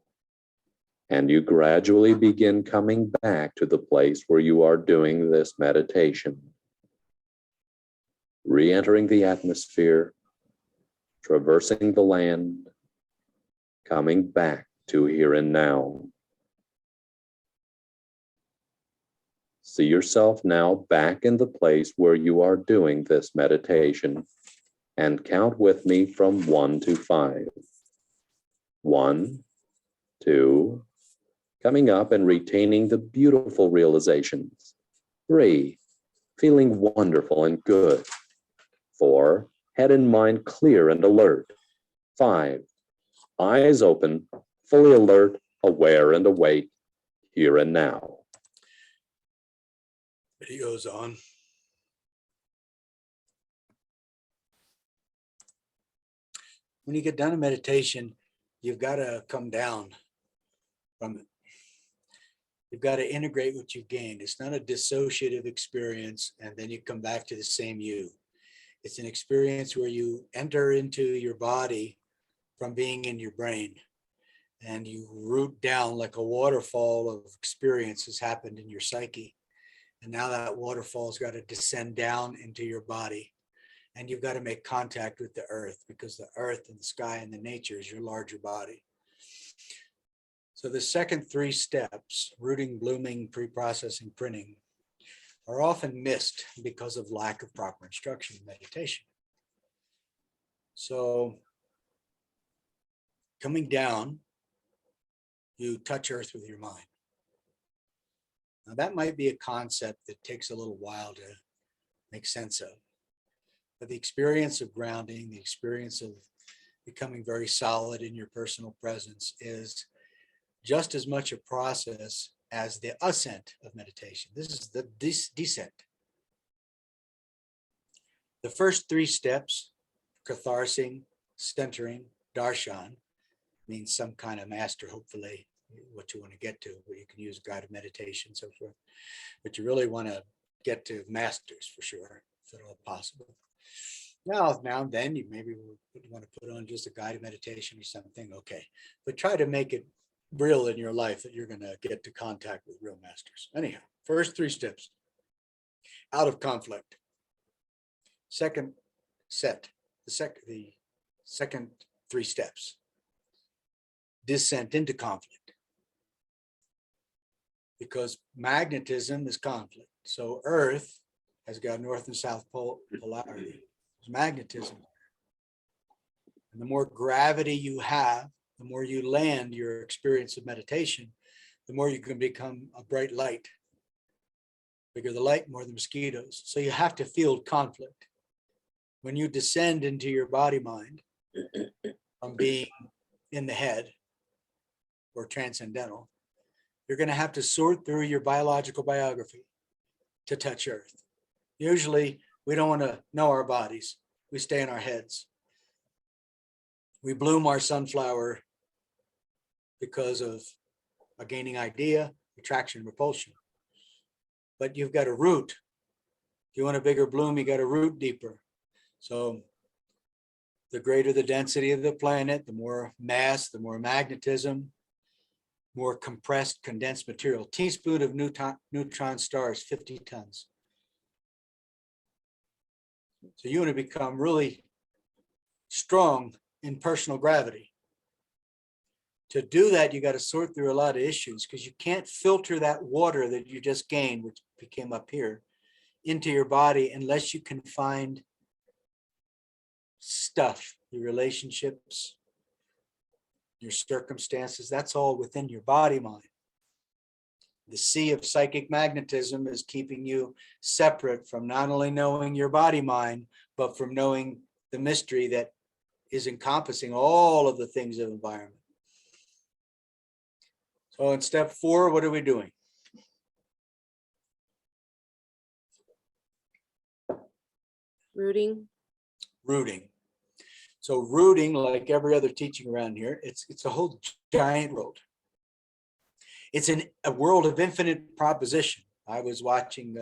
and you gradually begin coming back to the place where you are doing this meditation, re-entering the atmosphere, traversing the land, coming back to here and now. See yourself now back in the place where you are doing this meditation, and count with me from 1 to 5. 1, 2, coming up and retaining the beautiful realizations. 3, feeling wonderful and good. 4, head and mind clear and alert. 5, eyes open, fully alert, aware and awake, here and now. Video's on. When you get done in meditation, you've got to come down from it. You've got to integrate what you've gained. It's not a dissociative experience and then you come back to the same you. It's an experience where you enter into your body from being in your brain and you root down like a waterfall of experiences happened in your psyche. And now that waterfall's got to descend down into your body. And you've got to make contact with the earth because the earth and the sky and the nature is your larger body. So the second 3 steps, rooting, blooming, pre-processing, printing, are often missed because of lack of proper instruction in meditation. So coming down, you touch earth with your mind. Now that might be a concept that takes a little while to make sense of. But the experience of grounding, the experience of becoming very solid in your personal presence is just as much a process as the ascent of meditation. This is the descent. The first 3 steps, catharsing, centering, darshan, means some kind of master, hopefully, what you want to get to, where you can use guided meditation and so forth. But you really want to get to masters for sure, if at all possible. Now and then you maybe want to put on just a guided meditation or something, okay. But try to make it real in your life that you're going to get to contact with real masters. Anyhow, first 3 steps. Out of conflict. Second set, the second 3 steps. Descent into conflict. Because magnetism is conflict. So Earth has got north and south polarity. There's magnetism. And the more gravity you have, the more you land your experience of meditation, the more you can become a bright light. Bigger the light, more the mosquitoes. So you have to field conflict. When you descend into your body mind from being in the head or transcendental, you're going to have to sort through your biological biography to touch earth. Usually we don't want to know our bodies. We stay in our heads. We bloom our sunflower because of a gaining idea, attraction, repulsion. But you've got to root. If you want a bigger bloom, you got to root deeper. So the greater the density of the planet, the more mass, the more magnetism, more compressed, condensed material. Teaspoon of neutron stars, 50 tons. So you want to become really strong in personal gravity. To do that, you got to sort through a lot of issues because you can't filter that water that you just gained, which became up here, into your body unless you can find stuff, your relationships, your circumstances. That's all within your body mind. The sea of psychic magnetism is keeping you separate from not only knowing your body mind, but from knowing the mystery that is encompassing all of the things of environment. So in step 4, what are we doing? Rooting. Rooting. So rooting, like every other teaching around here, it's a whole giant world. It's a world of infinite proposition. I was watching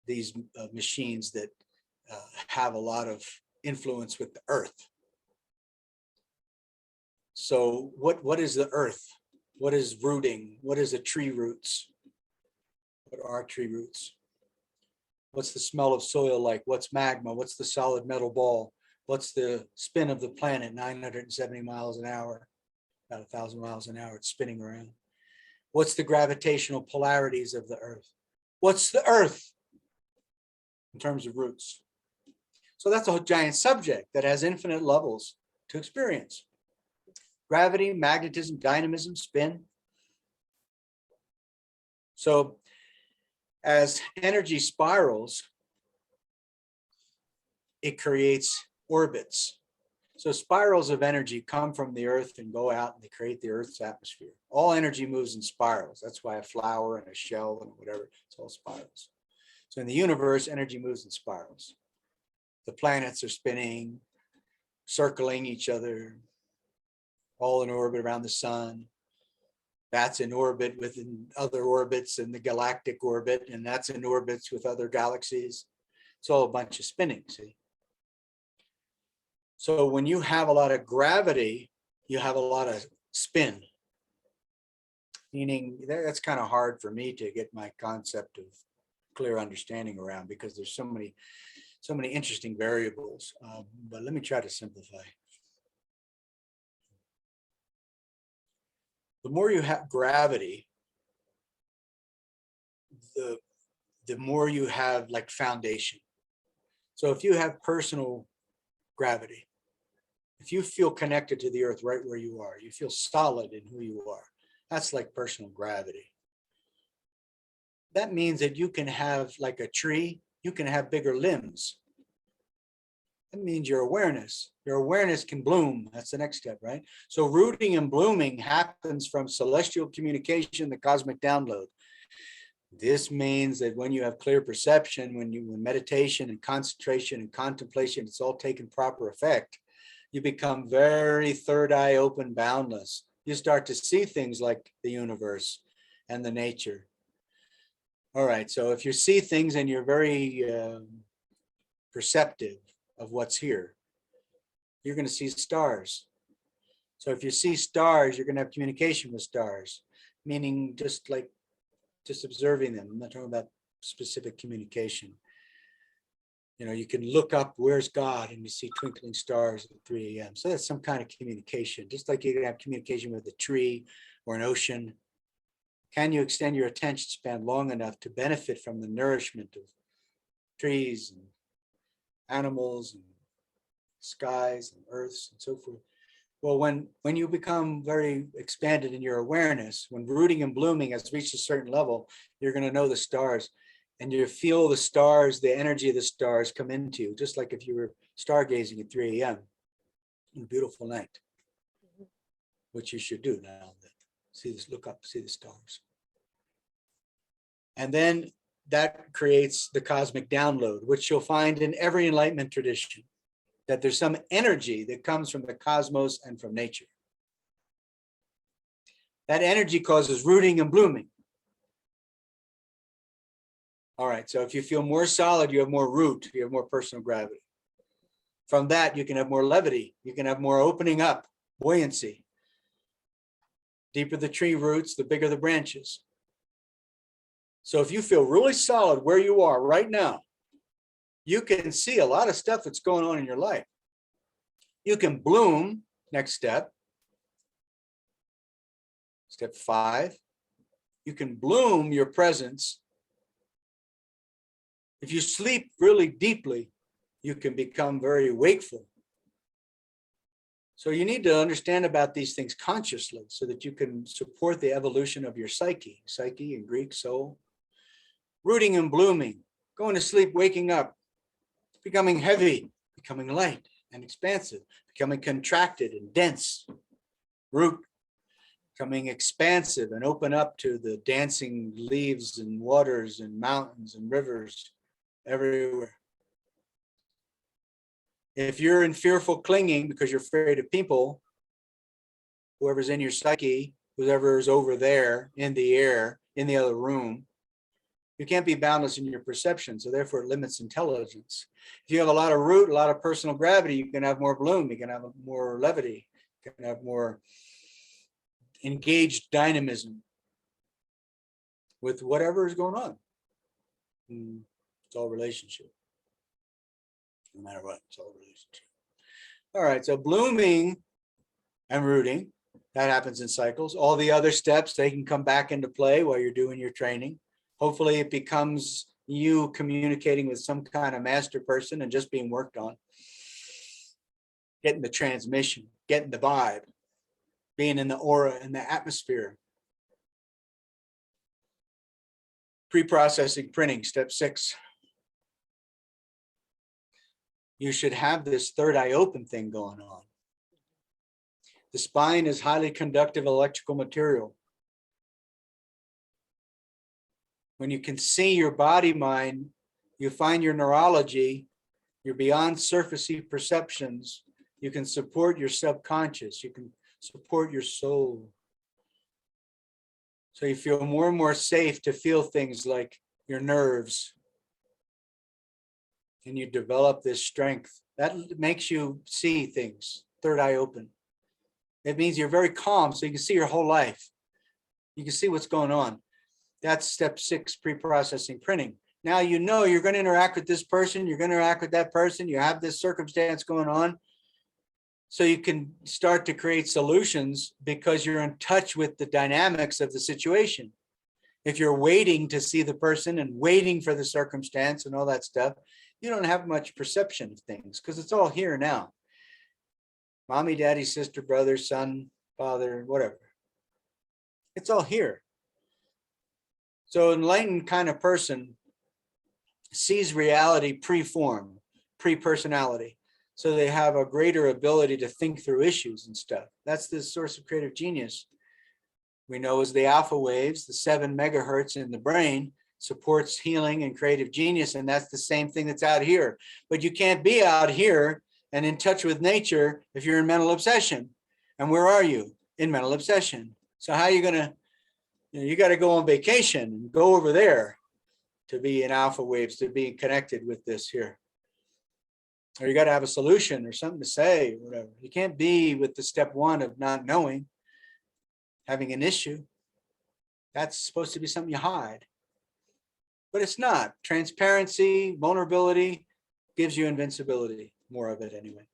these machines that have a lot of influence with the earth. So what is the earth? What is rooting? What is the tree roots? What are tree roots? What's the smell of soil like? What's magma? What's the solid metal ball? What's the spin of the planet? 970 miles an hour, about 1,000 miles an hour, it's spinning around. What's the gravitational polarities of the earth? What's the earth in terms of roots? So that's a giant subject that has infinite levels to experience. Gravity, magnetism, dynamism, spin. So as energy spirals, it creates orbits. So spirals of energy come from the earth and go out and they create the earth's atmosphere. All energy moves in spirals. That's why a flower and a shell and whatever, it's all spirals. So in the universe, energy moves in spirals. The planets are spinning, circling each other, all in orbit around the sun. That's in orbit within other orbits in the galactic orbit, and that's in orbits with other galaxies. It's all a bunch of spinning, see? So when you have a lot of gravity, you have a lot of spin. Meaning that's kind of hard for me to get my concept of clear understanding around because there's so many interesting variables. But let me try to simplify. The more you have gravity, the more you have like foundation. So if you have personal gravity, if you feel connected to the earth right where you are, you feel solid in who you are, that's like personal gravity. That means that you can have, like a tree, you can have bigger limbs. That means your awareness can bloom. That's the next step, right? So rooting and blooming happens from celestial communication, the cosmic download. This means that when you have clear perception, when meditation and concentration and contemplation, it's all taken proper effect, you become very third eye open, boundless. You start to see things like the universe and the nature. All right, so if you see things and you're very perceptive of what's here, you're going to see stars. So if you see stars, you're going to have communication with stars, meaning just observing them. I'm not talking about specific communication. You know, you can look up, where's God, and you see twinkling stars at 3 a.m. So that's some kind of communication, just like you can have communication with a tree or an ocean. Can you extend your attention span long enough to benefit from the nourishment of trees and animals and skies and earths and so forth? Well, when you become very expanded in your awareness, when rooting and blooming has reached a certain level, you're going to know the stars, and you feel the stars, the energy of the stars come into you, just like if you were stargazing at 3 a.m. on a beautiful night, which you should do now. See this, look up, see the stars. And then that creates the cosmic download, which you'll find in every enlightenment tradition, that there's some energy that comes from the cosmos and from nature. That energy causes rooting and blooming. All right, so if you feel more solid, you have more root, you have more personal gravity. From that, you can have more levity, you can have more opening up, buoyancy. Deeper the tree roots, the bigger the branches. So if you feel really solid where you are right now, you can see a lot of stuff that's going on in your life. You can bloom, next step. Step 5, you can bloom your presence If you sleep really deeply, you can become very wakeful. So you need to understand about these things consciously so that you can support the evolution of your psyche. Psyche in Greek, soul. Rooting and blooming, going to sleep, waking up, becoming heavy, becoming light and expansive, becoming contracted and dense. Root, becoming expansive and open up to the dancing leaves and waters and mountains and rivers everywhere. If you're in fearful clinging because you're afraid of people, whoever's in your psyche, whoever is over there in the air, in the other room, you can't be boundless in your perception. So therefore it limits intelligence. If you have a lot of root, a lot of personal gravity, you can have more bloom, you can have more levity, you can have more engaged dynamism with whatever is going on. It's all relationship. No matter what, it's all relationship. All right, so blooming and rooting, that happens in cycles. All the other steps, they can come back into play while you're doing your training. Hopefully it becomes you communicating with some kind of master person and just being worked on. Getting the transmission, getting the vibe, being in the aura and the atmosphere. Pre-processing printing, step 6. You should have this third eye open thing going on. The spine is highly conductive electrical material. When you can see your body mind, you find your neurology, you're beyond surfacey perceptions, you can support your subconscious, you can support your soul. So you feel more and more safe to feel things like your nerves. And you develop this strength. That makes you see things, third eye open. It means you're very calm, so you can see your whole life. You can see what's going on. That's step 6, pre-processing printing. Now you know you're going to interact with this person, you're going to interact with that person, you have this circumstance going on. So you can start to create solutions because you're in touch with the dynamics of the situation. If you're waiting to see the person and waiting for the circumstance and all that stuff, you don't have much perception of things because it's all here now. Mommy, daddy, sister, brother, son, father, whatever. It's all here. So an enlightened kind of person sees reality pre-formed, pre-personality. So they have a greater ability to think through issues and stuff. That's the source of creative genius. We know as the alpha waves, the 7 megahertz in the brain supports healing and creative genius. And that's the same thing that's out here. But you can't be out here and in touch with nature if you're in mental obsession. And where are you? In mental obsession. So how are you going to, you got to go on vacation and go over there to be in alpha waves, to be connected with this here. Or you got to have a solution or something to say, whatever. You can't be with the step 1 of not knowing, having an issue. That's supposed to be something you hide. But it's not. Transparency, vulnerability gives you invincibility, more of it anyway.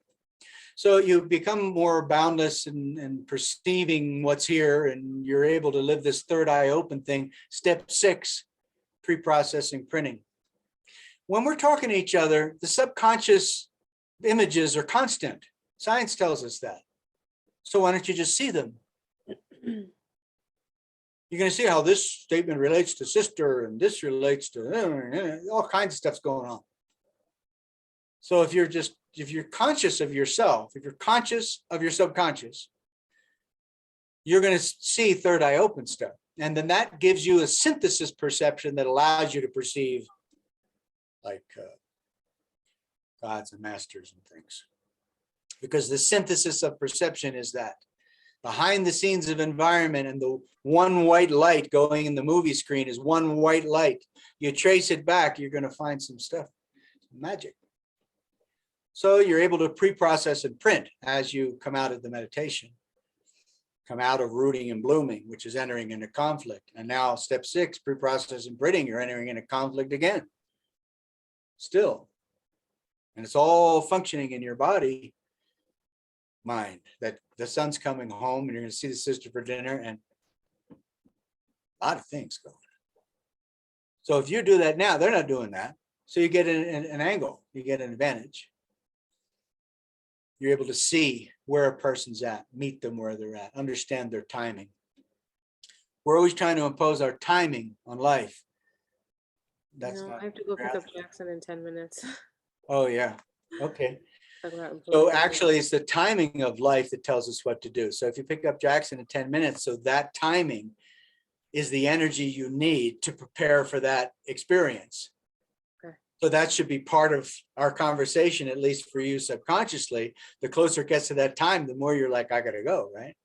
So you become more boundless and perceiving what's here, and you're able to live this third eye open thing. Step 6, pre-processing printing. When we're talking to each other, the subconscious images are constant. Science tells us that. So why don't you just see them? You're going to see how this statement relates to sister and this relates to all kinds of stuff's going on. So if you're conscious of yourself, if you're conscious of your subconscious, you're going to see third eye open stuff. And then that gives you a synthesis perception that allows you to perceive like gods and masters and things. Because the synthesis of perception is that. Behind the scenes of environment and the one white light going in the movie screen is one white light. You trace it back, you're going to find some stuff, magic. So you're able to pre-process and print as you come out of the meditation, come out of rooting and blooming, which is entering into conflict. And now step 6, pre-process and printing, you're entering into conflict again. Still. And it's all functioning in your body. Mind that the son's coming home and you're going to see the sister for dinner and a lot of things going on. So if you do that now, they're not doing that. So you get an angle, you get an advantage. You're able to see where a person's at, meet them where they're at, understand their timing. We're always trying to impose our timing on life. That's No, not. I have to go pick up Jackson in 10 minutes. Oh, yeah. Okay. Talk about So employees. actually, it's the timing of life that tells us what to do. So if you pick up Jackson in 10 minutes, so that timing is the energy you need to prepare for that experience. Okay. So that should be part of our conversation, at least for you subconsciously. The closer it gets to that time, the more you're like, I gotta go, right?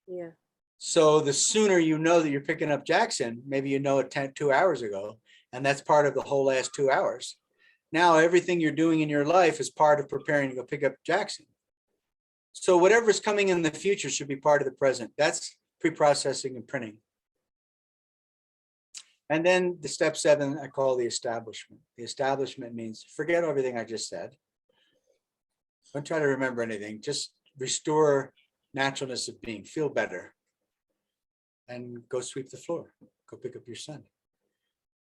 Yeah. So the sooner you know that you're picking up Jackson, maybe you know it 2 hours ago, and that's part of the whole last 2 hours. Now everything you're doing in your life is part of preparing to go pick up Jackson. So whatever's coming in the future should be part of the present. That's pre-processing and printing. And then the step 7, I call the establishment. The establishment means forget everything I just said. Don't try to remember anything. Just restore naturalness of being, feel better. And go sweep the floor. Go pick up your son.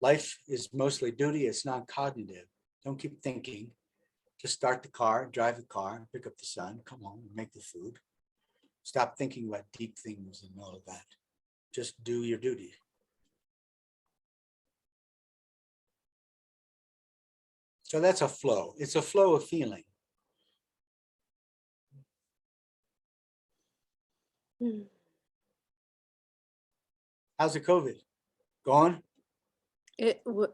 Life is mostly duty. It's non-cognitive. Don't keep thinking. Just start the car, drive the car, pick up the son, come home, make the food. Stop thinking about deep things and all of that. Just do your duty. So that's a flow. It's a flow of feeling. Hmm. How's the COVID? Gone?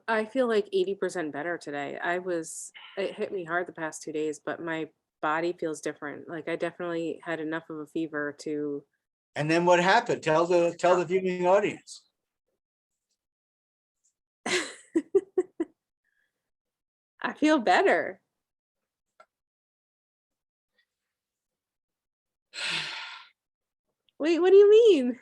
I feel like 80% better today. It hit me hard the past 2 days, but my body feels different. Like I definitely had enough of a fever to. And then what happened? Tell the viewing audience. I feel better. Wait, what do you mean?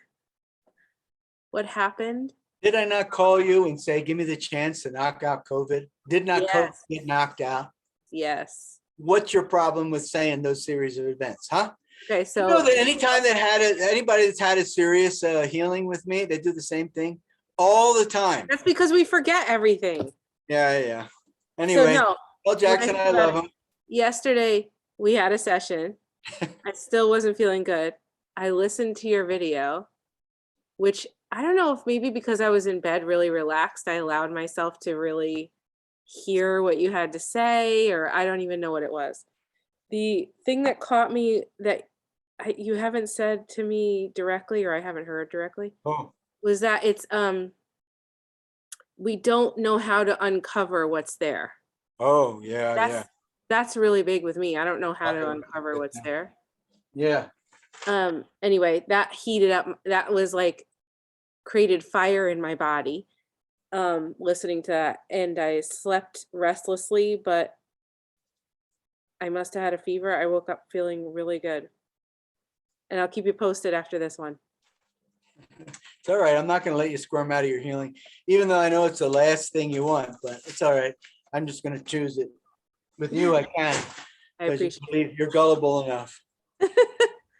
What happened? Did I not call you and say, give me the chance to knock out COVID? Did not COVID Yes. get knocked out? Yes. What's your problem with saying those series of events, huh? Okay, You so know that anytime that anybody that's had a serious healing with me, they do the same thing all the time. that's because we forget everything. Yeah. So Anyway, no, tell Jackson when I I think about love it, him. yesterday we had a session. I still wasn't feeling good. I listened to your video, which I don't know if maybe because I was in bed really relaxed, I allowed myself to really hear what you had to say, or I don't even know what it was. The thing that caught me that you haven't said to me directly, or I haven't heard directly, Oh, was that it's we don't know how to uncover what's there. yeah. That's really big with me. I don't know how to uncover what's there. Yeah. Anyway, that heated up, that was like created fire in my body, listening to that, and I slept restlessly, but I must have had a fever. I woke up feeling really good. And I'll keep you posted after this one. It's all right. I'm not going to let you squirm out of your healing, even though I know it's the last thing you want, but it's all right. I'm just going to choose it. With you, I can. I Because appreciate you're gullible enough. it.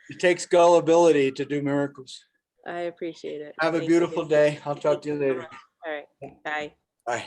It takes gullibility to do miracles. I appreciate it. Have a Thank beautiful you. day. I'll talk to you later. All right. Bye. Bye.